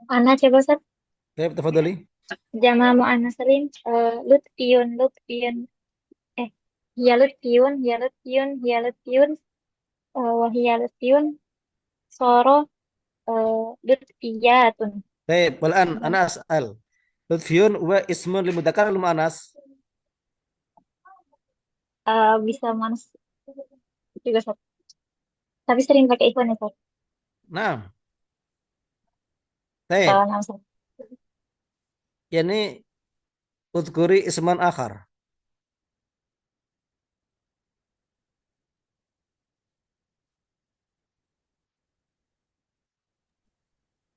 Ana coba Ustaz. Baik, tafadhali. Jamak muannas salim Lutfiyun. Hiya Lutfiyun wa hiya Lutfiyun soro Lutfiyatun. Baik, walan ana as'al. Lutfiyun wa ismun lil mudzakkar al muannas. Bisa manas juga Ustaz. Tapi sering pakai ikhwan ya Ustaz. Naam. Baik. Nah, Ustaz. Yani udhkuri isman akhar.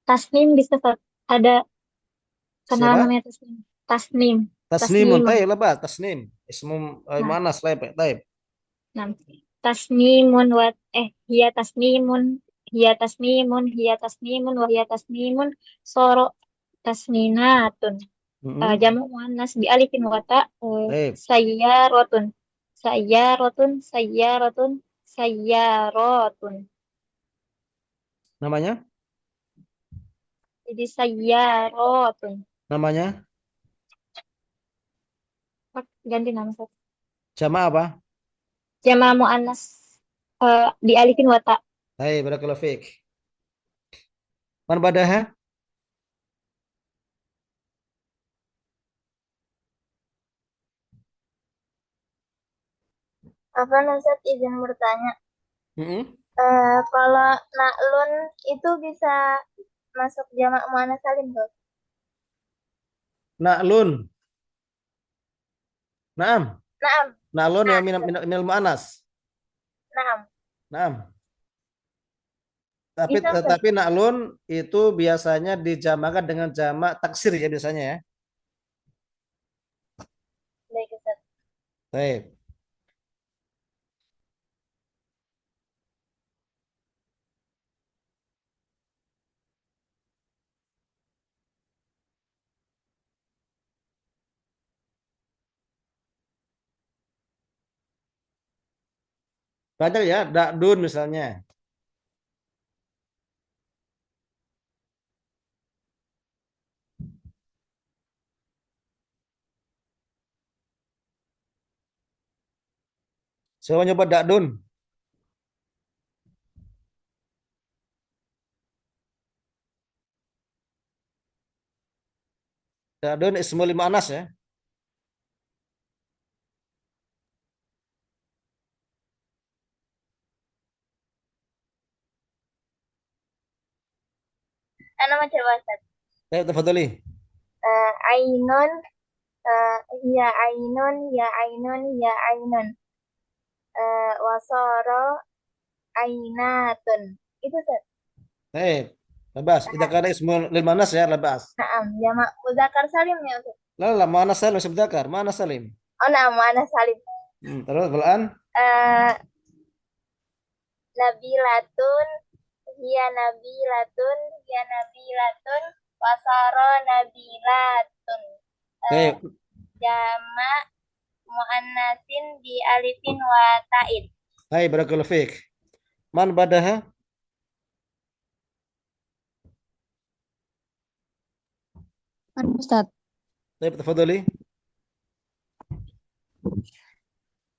Tasnim bisa Ustaz. Ada kenalan Siapa? namanya Tasnim. Tasnim. Tasnimun. Tasnimun. Taib, labas. Tasnim. Ismum Nah, muannas. Taib. nah. Tasnimun wa hiya tasnimun. Hiya tasnimun. Hiya tasnimun wa hiya tasnimun soro tasninatun. Mm-mm. Jamak muannas bi alifin wa ta Taib. sayyaratun. Sayyaratun. Namanya? Jadi sayyaratun. Namanya? Ganti nama Ustaz. Jama apa? Jamak muannas di alifin wa ta. Hai, barakallahu fiik. Man badaha? Apa Ustaz izin bertanya? Mm-mm. Kalau naklun itu bisa masuk jamak muannas salim tuh? Na'lun. Naam. Naam. Na'lun ya Nah, minal muannas. naam. Naam. Tapi Bisa Ustaz? tetapi na'lun itu biasanya dijamakan dengan jamak taksir ya biasanya ya. Baik Ustaz. Baik. Banyak ya, da'dun misalnya. Saya mau nyoba da'dun. Biladun ismu lima anas ya. Ana mau coba Ustaz. Baik, tafadhali. Ainun, ya ainun, ya ainun, ya ainun. Wasoro ainatun. Itu Ustaz. Baik. Labas. Kita kada ismu lima anas ya, labas. Naam, jamak muzakkar salim ya Ustaz. Lala, mana salim sebdakar, mana salim. Oh, naam, muannas salim. Terus belan. Eh, Nabilatun, hiya nabilatun, hiya nabilatun, wasoro nabilatun. Eh, Baik. Jamak muannasin bi alifin wa ta'in. Hai, barakallahu fiik. Man badaha? Ada Ustaz. Baik, tafadhali.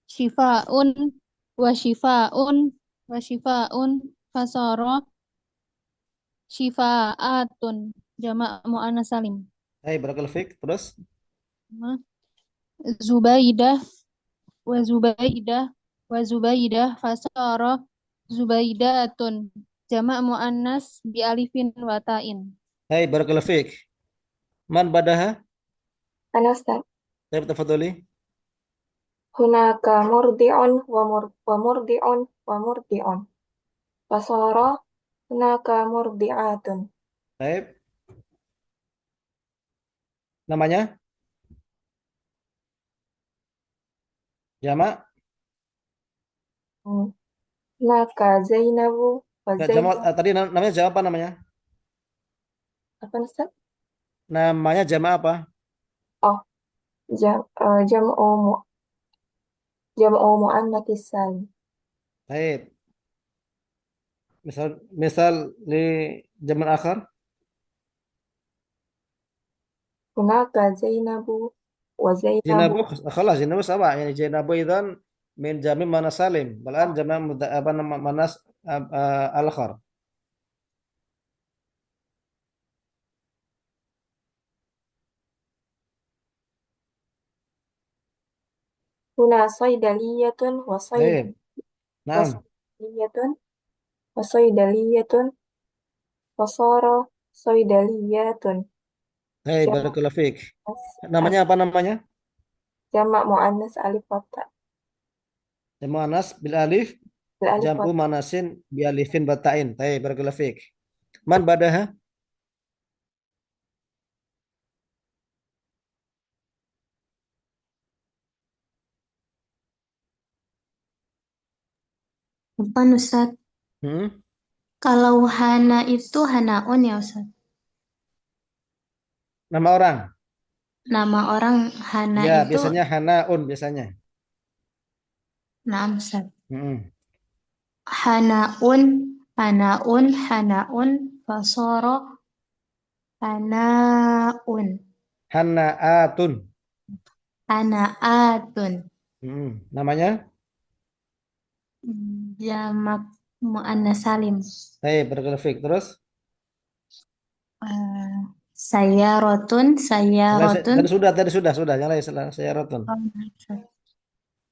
Shifaun wa shifaun wa shifaun fasara shifaatun jamak muannas salim. Hai, barakallahu fiik. Terus. Zubaidah wa Zubaidah wa Zubaidah fasara Zubaidatun jamak muannas bi alifin wa ta'in. Hai, barakallahu fiik. Man badaha? Ana Ustaz. Baik, tafadhali. Hunaka murdi'un wa murdi'un wa murdi'un. Fasara hunaka murdi'atun. Baik. Namanya? Jamak? Hunaka Zainabu wa Enggak, jamak. Zainab. Tadi namanya jamak apa namanya? Apa Ustaz? Namanya jamak apa? Oh, jam'u jam'u muannats salim. Baik. Misal li jamak akhar? Hunaka Zainabu wa Zainabu. Jinabu, khalas jinabu sama. Yani jinabu idan min jami mana salim. Balan jamak apa nama manas al-akhar. Huna saydaliyatun Baik. wa Naam. saydaliyatun wa saydaliyatun fasara saydaliyatun. Hai, Jamak barakallahu fiik. Namanya apa namanya? jamak muannas alif wa ta. Jamak manas bil alif, Bil alif wa jam'u manasin bi alifin batain. Hai, barakallahu fiik. Man badaha? Bukan Ustaz. Hmm? Kalau Hana itu Hanaun ya Ustaz. Nama orang. Nama orang Hana Ya, itu biasanya hanaun biasanya. nah Ustaz. Hmm. Hanaun, Hanaun, Hanaun, Fasoro, Hanaun, Hanaatun. Hanaatun. Namanya? Jamak muannas salim. Hai, barakallahu fiik. Terus? Sayarotun, sayarotun. Tadi sudah. Nyalai saya rotun.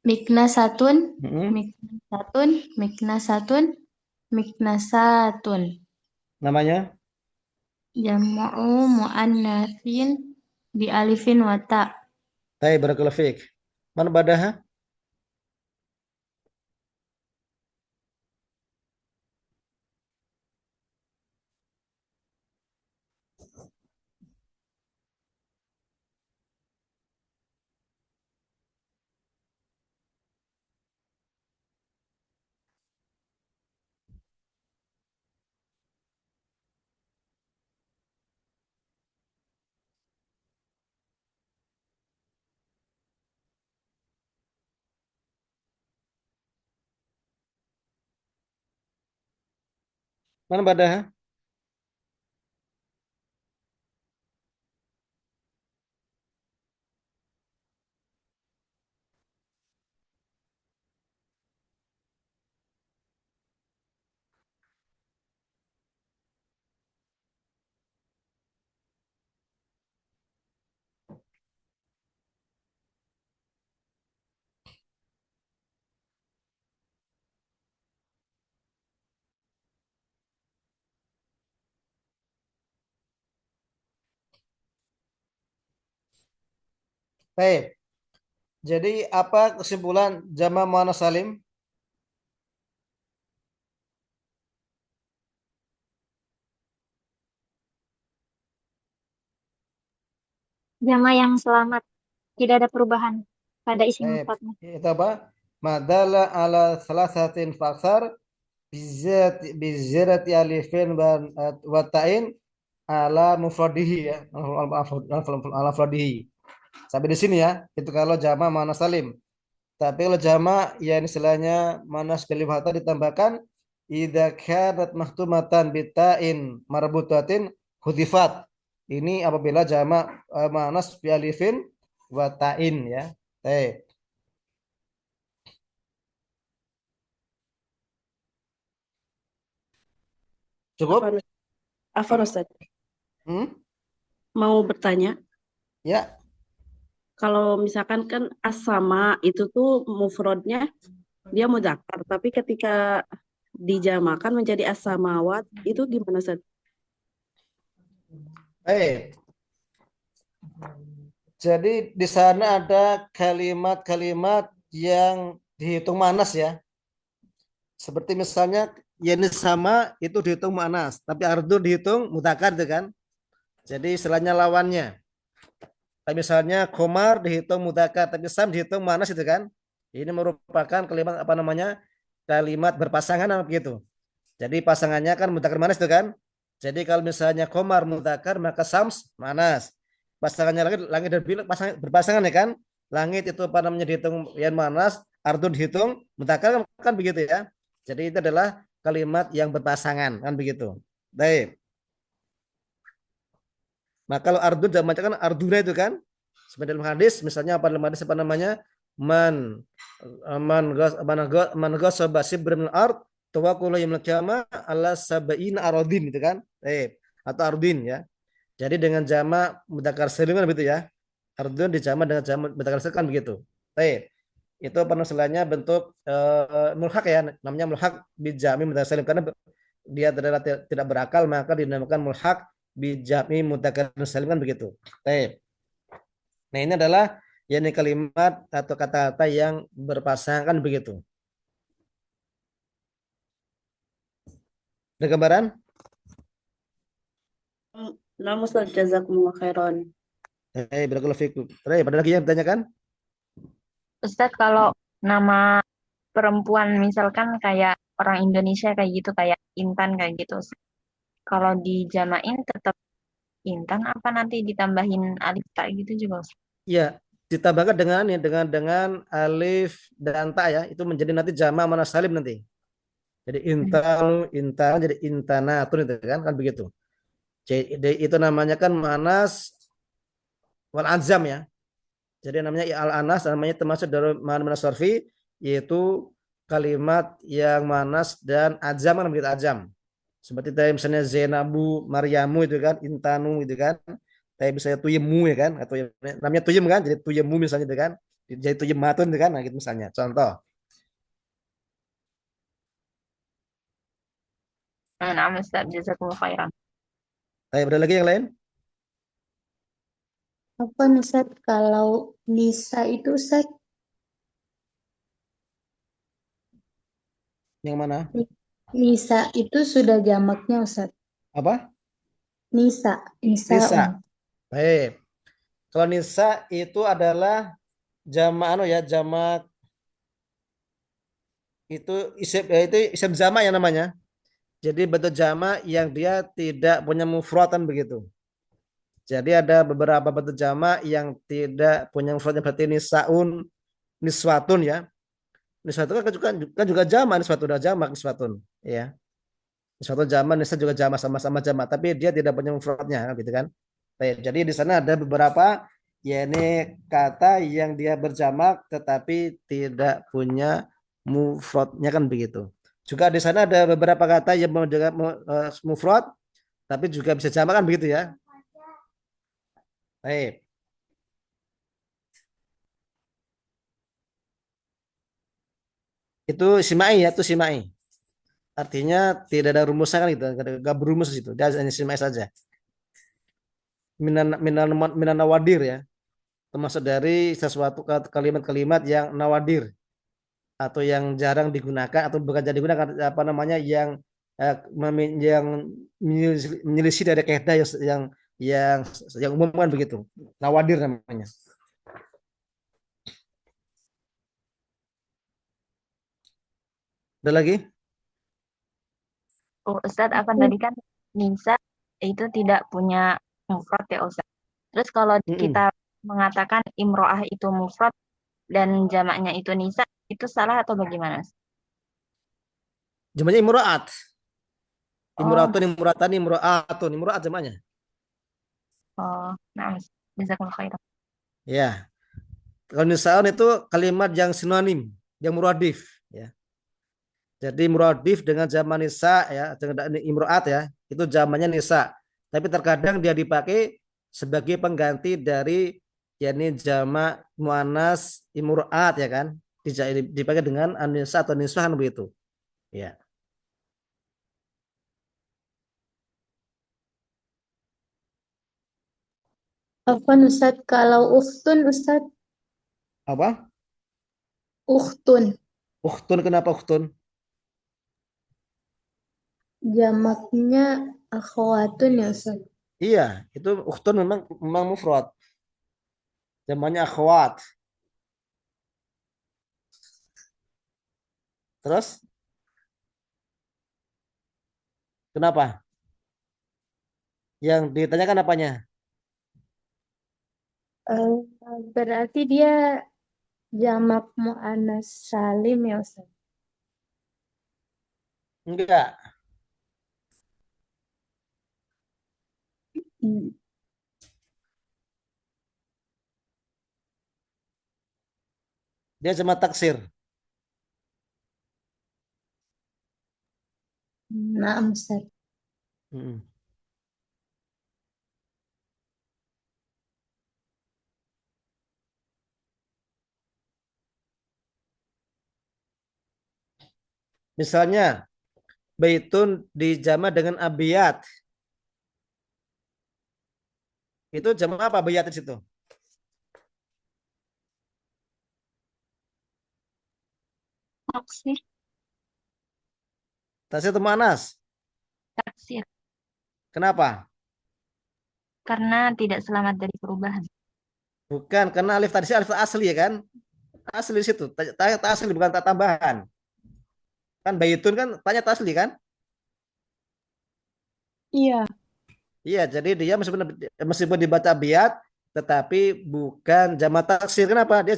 Miknasatun, Hmm. miknasatun, miknasatun, miknasatun. Namanya? Jam'u muannatsin bi alifin wa ta. Hai, barakallahu fiik. Man badaha? Man badaha? Baik. Jadi apa kesimpulan jama' muannats salim? Jama yang selamat, tidak ada perubahan pada isi Baik. mufradnya. Itu apa? Madalla ala salasatin faksar bizirati alifin wa ta'in ala mufradihi ya. Ala mufradihi. Sampai di sini ya. Itu kalau jama' muannats salim. Tapi kalau jama' ya ini istilahnya manas bil fathah ditambahkan idza kanat mahtumatan bita'in marbutatin hudifat. Ini apabila jama' manas bi alifin wa ta'in ya. Baik. Cukup? Afwan Ustaz, Hmm? mau bertanya, Ya. kalau misalkan kan as-sama itu tuh mufrodnya dia mudzakkar, tapi ketika dijamakan menjadi as-samawat itu gimana Ustaz? Baik. Jadi di sana ada kalimat-kalimat yang dihitung manas ya. Seperti misalnya yani sama itu dihitung manas, tapi ardu dihitung mudzakkar itu kan. Jadi istilahnya lawannya. Kayak misalnya komar dihitung mudzakkar, tapi sam dihitung manas itu kan. Ini merupakan kalimat apa namanya? Kalimat berpasangan apa begitu. Jadi pasangannya kan mudzakkar manas itu kan. Jadi kalau misalnya komar mudzakkar maka sams manas. Pasangannya langit dan bilik berpasangan ya kan. Langit itu apa namanya dihitung yang manas, ardu dihitung mudzakkar kan begitu ya. Jadi itu adalah kalimat yang berpasangan kan begitu. Baik. Nah, kalau ardun jamaknya kan arduna itu kan. Seperti dalam hadis misalnya apa dalam hadis apa namanya? Man man ghasaba sibran min ard tawakkulu yaumil qiyamah ala sab'ina aradin itu kan. Atau ardin ya. Jadi dengan jama mudzakkar salim kan begitu ya. Ardun dijama dengan jama mudzakkar salim kan begitu. Baik. Itu penasilannya bentuk mulhaq ya, namanya mulhaq bijami mudzakkar salim karena dia adalah tidak berakal maka dinamakan mulhaq bijami mudzakkar salim kan begitu. Baik. Nah, ini adalah yakni kalimat atau kata-kata yang berpasangan kan begitu. Ada gambaran? Nah, Ustaz, jazakumullah khairan. Barakallahu fikum. Ada lagi yang ditanyakan? Ustadz, kalau nama perempuan misalkan kayak orang Indonesia kayak gitu, kayak Intan kayak gitu. Kalau dijamain tetap Intan apa nanti ditambahin alif tak gitu juga, Ustadz? Ya, ditambahkan dengan alif dan ta ya, itu menjadi nanti jama' muannats salim nanti. Jadi intan jadi intanatun itu kan begitu. Jadi itu namanya kan manas wal azam ya. Jadi namanya al anas namanya termasuk dari manas sarfi yaitu kalimat yang manas dan azam kan begitu azam. Seperti tadi misalnya Zainabu, Maryamu itu kan, Intanu itu kan. Kayak misalnya Tuyemu ya kan, atau namanya Tuyem kan, jadi Tuyemu misalnya itu kan. Jadi Tuyematun itu kan, nah gitu misalnya. Contoh. Nah, Ustadz, jazakumullah khairan. Ada lagi yang lain? Apa Ustaz kalau Nisa itu Ustaz? Yang mana? Nisa itu sudah jamaknya Ustaz. Apa? Nisa. Nisa. Baik. Kalau Nisa itu adalah jamak jamak itu isim jamak yang namanya. Jadi bentuk jamak yang dia tidak punya mufratan begitu. Jadi ada beberapa bentuk jamak yang tidak punya mufrad berarti nisaun, niswatun ya. Niswatun kan juga jamak, niswatun udah jamak niswatun ya. Niswatun jamak, nisa juga jamak sama-sama jamak, tapi dia tidak punya mufradnya gitu kan. Baik, jadi di sana ada beberapa yakni kata yang dia berjamak tetapi tidak punya mufradnya kan begitu. Juga di sana ada beberapa kata yang mufrad tapi juga bisa jamak kan begitu ya. Baik. Itu simai ya, itu simai. Artinya tidak ada rumusnya kan gitu, enggak berumus itu. Dia hanya simai saja. Minan nawadir ya. termasuk dari sesuatu kalimat-kalimat yang nawadir atau yang jarang digunakan atau bukan jadi digunakan apa namanya yang menyelisih dari kaidah yang yang umum kan begitu. Nawadir namanya. Ada lagi? Oh, Ustadz, akan tadi kan nisa itu tidak punya mufrad ya Ustadz. Terus kalau kita Mm-mm. mengatakan imro'ah itu mufrad dan jamaknya itu nisa, itu salah atau bagaimana? Jamaknya imro'at. Oh, Imro'atun, imro'atani, imro'atun. Imro'at jamaknya. oh, nah, jazakumullah khairan. Ya. Kalau nisaun itu kalimat yang sinonim, yang muradif. Ya. Jadi muradif dengan zaman nisa ya, dengan imro'at ya, itu zamannya nisa. Tapi terkadang dia dipakai sebagai pengganti dari yakni jama muannas imro'at ya kan. Dipakai dengan anisa atau niswahan begitu. Ya. Apa Ustaz? Kalau ukhtun Ustaz, Apa? ukhtun. Ukhtun, kenapa ukhtun? Jamaknya akhwatun ya Ustaz. Iya, itu ukhtun memang mufrad. Zamannya akhwat. Terus kenapa? Yang ditanyakan apanya? Eh, Berarti dia jamak muannas salim ya Ustaz. Enggak. Hmm. Dia jamak taksir. Nah, Ustaz. Mm. Misalnya baitun dijama dengan abiyat. Itu jamak apa abiyat di situ? Taksir, Taksir atau muannas? taksir, Kenapa? karena tidak selamat dari perubahan. Bukan karena alif tadi alif asli ya kan? Asli di situ. Tak asli bukan tak tambahan. Kan baitun kan tanya tak asli kan? Iya. Iya, jadi dia meskipun dibaca abiyat tetapi bukan jamak taksir. Kenapa? Dia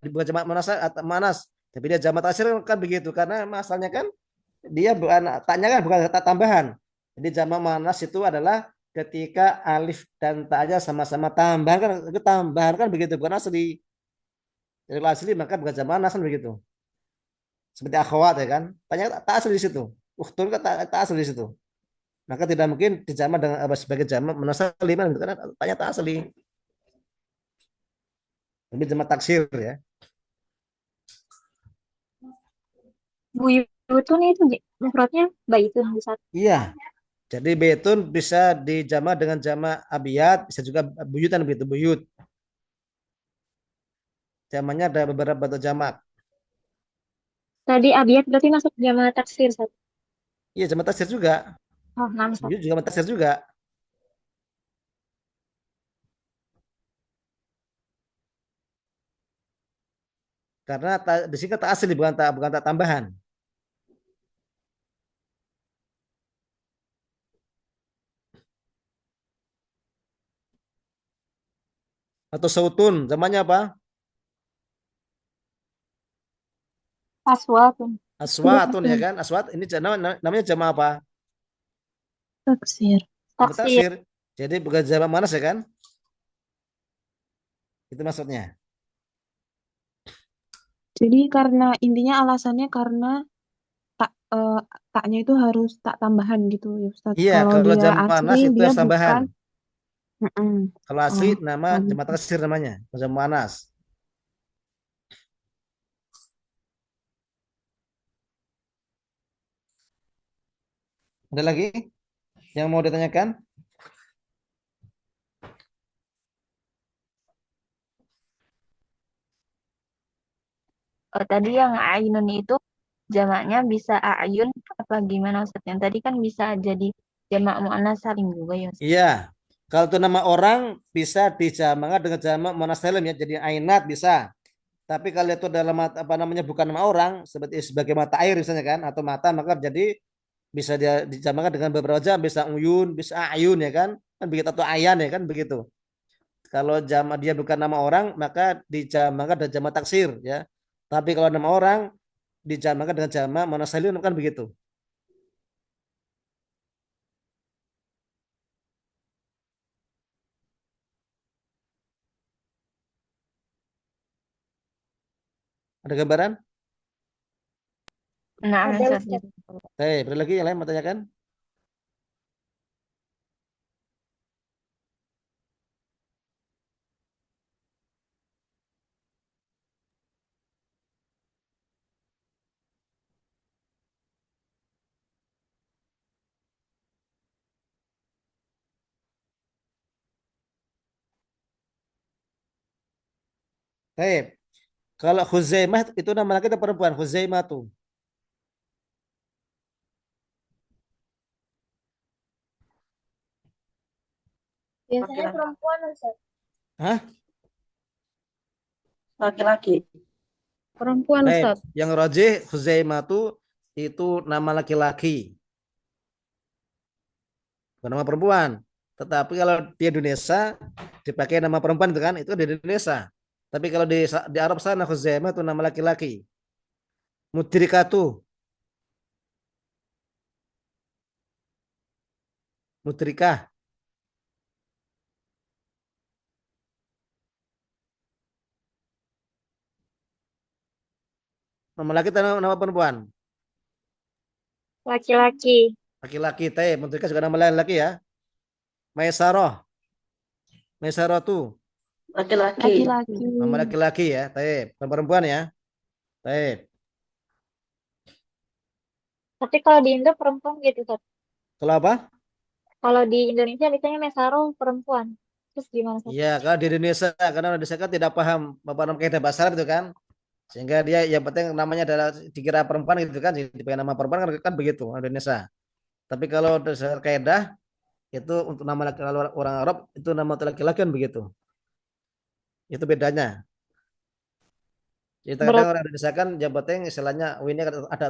bukan jamak manas atau manas, tapi dia jamak taksir kan begitu karena masalahnya kan dia bukan taknya kan bukan kata tambahan. Jadi jamak manas itu adalah ketika alif dan taknya sama-sama tambahan kan itu tambahan kan begitu bukan asli. Jadi kalau asli maka bukan jamak manas kan begitu. Seperti akhwat ya kan. Tanya tak asli di situ. Ukhtun kan tak asli di situ. Maka tidak mungkin dijamak dengan sebagai jamak manas lima karena tanya tak asli. Lebih jamak taksir ya. Buyutun itu mufradnya baitun Ustaz. Iya. Jadi betun bisa dijamak dengan jamak abiyat, bisa juga buyutan begitu, buyut. Jamaknya ada beberapa bentuk jamak. Tadi abiyat berarti masuk jamaah taksir Ustaz. Iya, jamak taksir juga. Oh, nah Ustaz. Buyut juga jamak taksir juga. Karena di sini kata asli bukan tak tambahan. Atau sautun, zamannya apa? Aswatun. Aswatun ya kan? Aswat ini namanya jamak apa? Taksir. Jamak Taksir. taksir. Jadi bukan jamak manas ya kan? Itu maksudnya. Jadi karena intinya alasannya karena tak taknya itu harus tak tambahan gitu ya Ustaz. Iya, Kalau kalau dia jamak asli manas itu dia harus tambahan. bukan. Mm-mm. Kalau asli Oh, nama jamak gitu. taksir namanya, jamak manas. Ada lagi yang mau ditanyakan? tadi yang ainun itu jamaknya bisa ayun apa gimana Ustaz? Yang tadi kan bisa jadi jamak muannats salim juga ya Ustaz. Iya. Kalau itu nama orang bisa dijamakkan dengan jamak muannats salim ya, jadi ainat bisa. Tapi kalau itu dalam apa namanya bukan nama orang seperti sebagai mata air misalnya kan atau mata maka jadi bisa dia dijamakkan dengan beberapa jam bisa uyun, bisa ayun ya kan begitu atau ayan ya kan begitu. Kalau jamak dia bukan nama orang maka dijamakkan dengan jamak taksir ya. Tapi kalau nama orang dijamakkan dengan jamak muannats salim kan begitu. Ada gambaran? Nah, Ada Ustaz. Ustaz. Ada lagi yang lain mau tanyakan? Baik. Kalau Khuzaimah itu nama laki atau perempuan? Khuzaimah tuh. Biasanya perempuan Ustaz. Hah? Laki-laki. Perempuan Baik. Ustaz. Yang rajih Khuzaimah tuh itu nama laki-laki, bukan nama perempuan. Tetapi kalau di Indonesia dipakai nama perempuan itu kan itu di Indonesia. Tapi kalau di Arab sana Khuzaimah itu nama laki-laki. Mudrikatuh, mudrikah. Nama laki atau nama perempuan? Laki-laki. Laki-laki. Mudrikah juga nama laki-laki ya. Maisarah. Maisarah tuh Laki-laki. Laki-laki. nama laki-laki ya. Bukan perempuan ya. Baik. Tapi kalau di Indo perempuan gitu Ustaz. Kalau apa? Kalau di Indonesia biasanya Mesaro perempuan. Terus gimana Ustaz? Iya, kalau di Indonesia karena Indonesia kan tidak paham apa namanya kaidah bahasa Arab itu kan. Sehingga dia yang penting namanya adalah dikira perempuan gitu kan, dipakai nama perempuan kan begitu Indonesia. Tapi kalau dasar kaidah itu untuk nama laki kalau orang Arab itu nama laki-laki kan begitu. Itu bedanya. Jadi kadang Berat. orang Indonesia kan yang penting istilahnya oh ini ada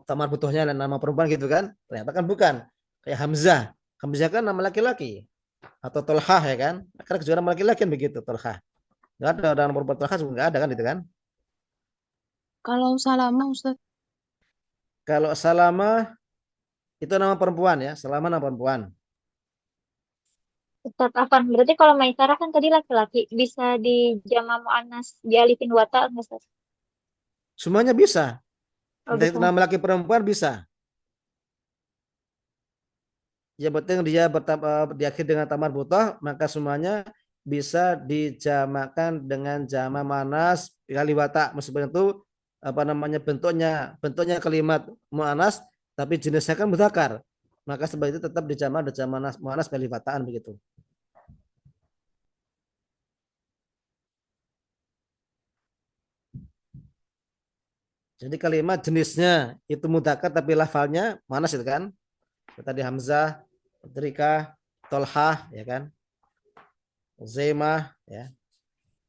tamar butuhnya dan nama perempuan gitu kan. Ternyata kan bukan. Kayak Hamzah. Hamzah kan nama laki-laki atau Tolhah ya kan. Karena juga nama laki-laki kan begitu Tolhah. Enggak ada orang perempuan Tolhah juga enggak ada kan itu kan. Kalau Salama Ustaz. Kalau Salama itu nama perempuan ya, Salama nama perempuan. Ustaz Afan. Berarti kalau Maisarah kan tadi laki-laki. Bisa di jama muannas dialifin wata nggak Ustaz? Semuanya bisa. Oh Entah itu bisa. nama laki perempuan bisa. Ya penting dia diakhiri dengan tamar butoh, maka semuanya bisa dijamakan dengan jama manas kali watak. Meskipun itu apa namanya bentuknya kalimat muannas tapi jenisnya kan mudzakkar. Maka sebab itu tetap dijamak dengan jama muannas kali wataan begitu. Jadi kalimat jenisnya itu mudzakkar tapi lafalnya muannas itu kan. Tadi Hamzah, Rika, Tolhah ya kan. Zaimah ya.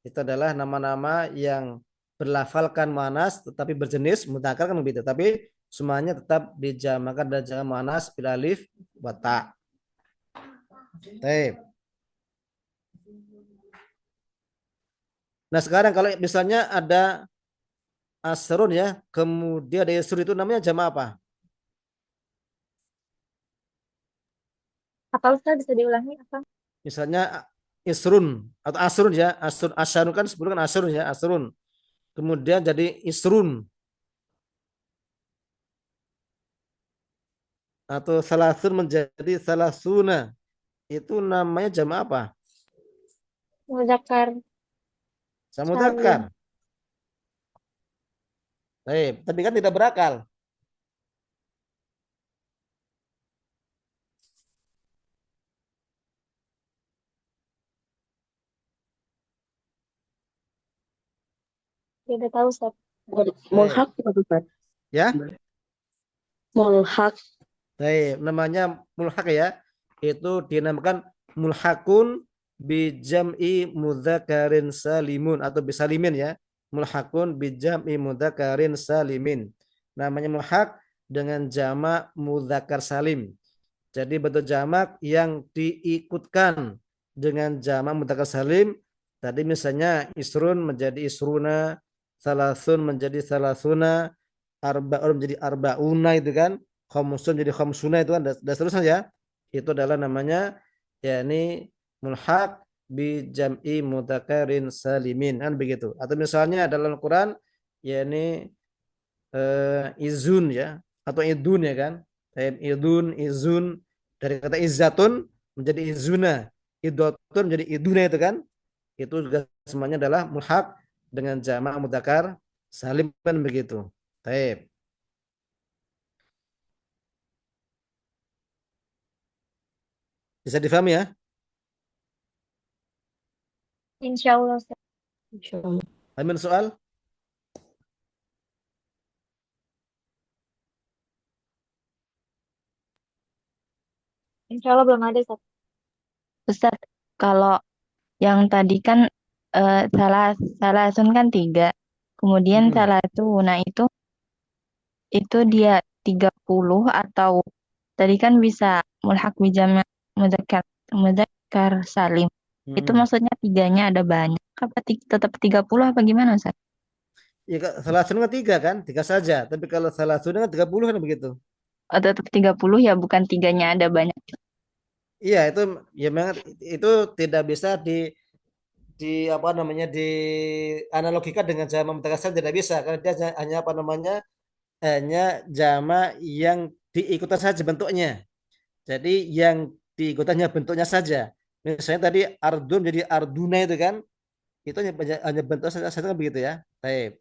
Itu adalah nama-nama yang berlafalkan manas tetapi berjenis mudzakkar kan begitu. Tapi semuanya tetap dijamakan dan jangan manas bil alif wa ta. Baik. Nah, sekarang kalau misalnya ada asrun ya, kemudian ada yusrun itu namanya jama apa? Apa Ustaz bisa diulangi apa? Misalnya isrun atau asrun ya, asrun kan sebelum kan asrun ya, asrun. Kemudian jadi isrun atau salasun menjadi salasuna. Itu namanya jama apa? Muzakkar Sama mudzakkar. salim. Baik, tapi kan tidak berakal. Tidak tahu Ustaz. Baik. Mulhak apa Ustaz? Ya, Mulhak. baik. Namanya mulhak ya. Itu dinamakan mulhakun bijam'i mudzakarin salimun atau bisalimin ya. Mulhakun bijam'i mudzakarin salimin. Namanya mulhak dengan jamak mudzakar salim. Jadi bentuk jamak yang diikutkan dengan jamak mudzakar salim. Tadi misalnya isrun menjadi isruna, salasun menjadi salasuna, arba'un menjadi arba'una itu kan, khamsun menjadi khamsuna itu kan dan seterusnya ya. Itu adalah namanya yakni mulhaq bi jam'i mudzakarin salimin kan begitu. Atau misalnya dalam Al-Qur'an yakni izun ya atau idun ya kan. Idun, izun dari kata izzatun menjadi izuna, idotun menjadi iduna itu kan. Itu juga semuanya adalah mulhaq dengan jamak mudzakkar salim kan begitu. Baik. Bisa difahami ya? Insya Allah, Ustaz. Insyaallah. Amin soal? Insya Allah belum ada, Ustaz. Ustaz, kalau yang tadi kan salasun kan 3. Kemudian Hmm. salasuna itu dia 30 atau tadi kan bisa mulhaq bijama mudzakkar mudzakkar salim. Itu Hmm. maksudnya 3-nya ada banyak. Apa tetap 30 apa gimana, Ustaz? Ya, salah satu kan 3 kan? 3 saja. Tapi kalau salah satu kan 30 kan begitu. Oh, tetap 30 ya, bukan 3-nya ada banyak. Iya, itu ya memang itu tidak bisa di apa namanya di analogikan dengan jamak mutakas tidak bisa karena dia hanya apa namanya hanya jamak yang diikutan saja bentuknya. Jadi yang diikutannya bentuknya saja. Misalnya tadi ardun jadi arduna itu kan itu hanya bentuk saja kan begitu ya. Baik.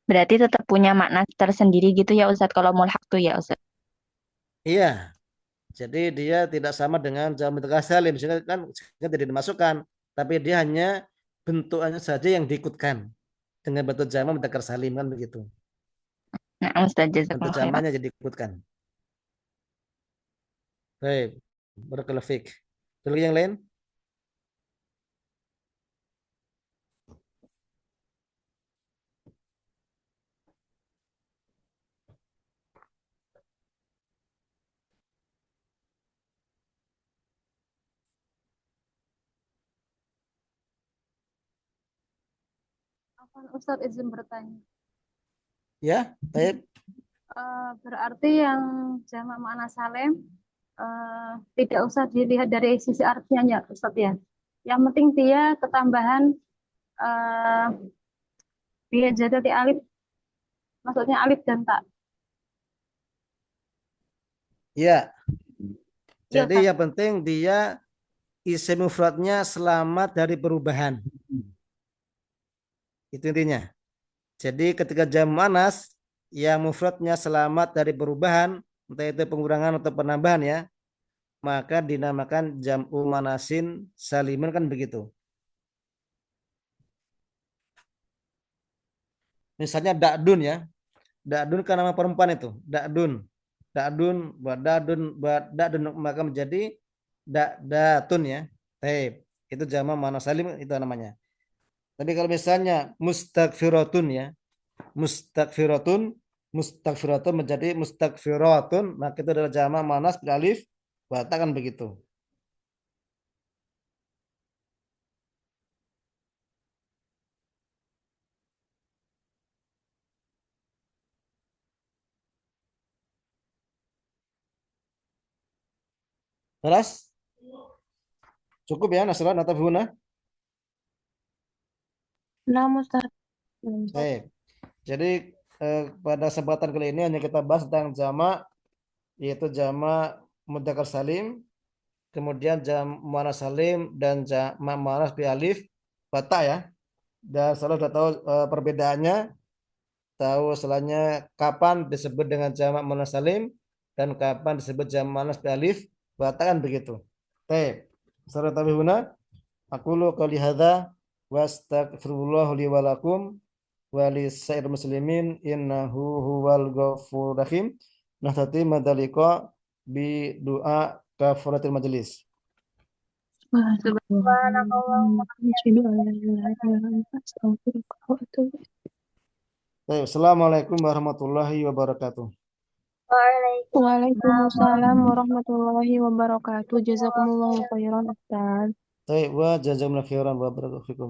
Berarti tetap punya makna tersendiri gitu ya, Ustaz, kalau mulhaq tuh ya, Ustaz. Iya. Jadi dia tidak sama dengan jamak mutakas salim sehingga kan tidak dimasukkan, tapi dia hanya bentuknya saja yang diikutkan dengan bentuk jamak mutakas salim kan begitu. Nah, Ustaz, Bentuk jazakumullah khairan. jamaknya jadi diikutkan. Baik. Barakallahu fiik. Ada lagi yang lain? Afwan, Ustadz izin bertanya. Ya, baik. Berarti yang jamak muannats salim tidak usah dilihat dari sisi artinya ya, Ustadz ya. Yang penting dia ketambahan dia jadi alif, maksudnya alif dan tak. Ya. Iya, Jadi Ustadz. yang penting dia isim mufradnya selamat dari perubahan. Itu intinya. Jadi ketika jam manas yang mufradnya selamat dari perubahan, entah itu pengurangan atau penambahan ya, maka dinamakan jam'u manasin saliman kan begitu. Misalnya dakdun ya. Dakdun kan nama perempuan itu, dakdun. Dakdun, buat dakdun maka menjadi dakdatun ya. Baik, itu jamak muannats salim itu namanya. Tapi kalau misalnya mustakfiratun ya, mustakfiratun, mustakfiratun menjadi mustakfiratun, maka itu adalah jamak muannats beralif bata kan begitu. Jelas? Cukup ya Nasran atau Huna? Nah, Ustadz. Baik. Jadi pada kesempatan kali ini hanya kita bahas tentang jamak yaitu jamak mudzakkar salim, kemudian jamak muannats salim dan jamak muannats bi alif bata ya. Dan selalu sudah tahu perbedaannya, tahu setelahnya kapan disebut dengan jamak muannats salim dan kapan disebut jamak muannats bi alif bata kan begitu. Baik. Saudara Tabihuna, Aqulu qouli hadza wa astaghfirullah li wa lakum wa lisair muslimin innahu huwal ghafurur rahim. Nahtati madalika bi doa kafaratil majlis. Baik, assalamualaikum warahmatullahi wabarakatuh. Waalaikumsalam warahmatullahi wabarakatuh. Jazakumullahu khairan, Ustaz. Baik, wa jazakumullahu khairan wa barakallahu fikum.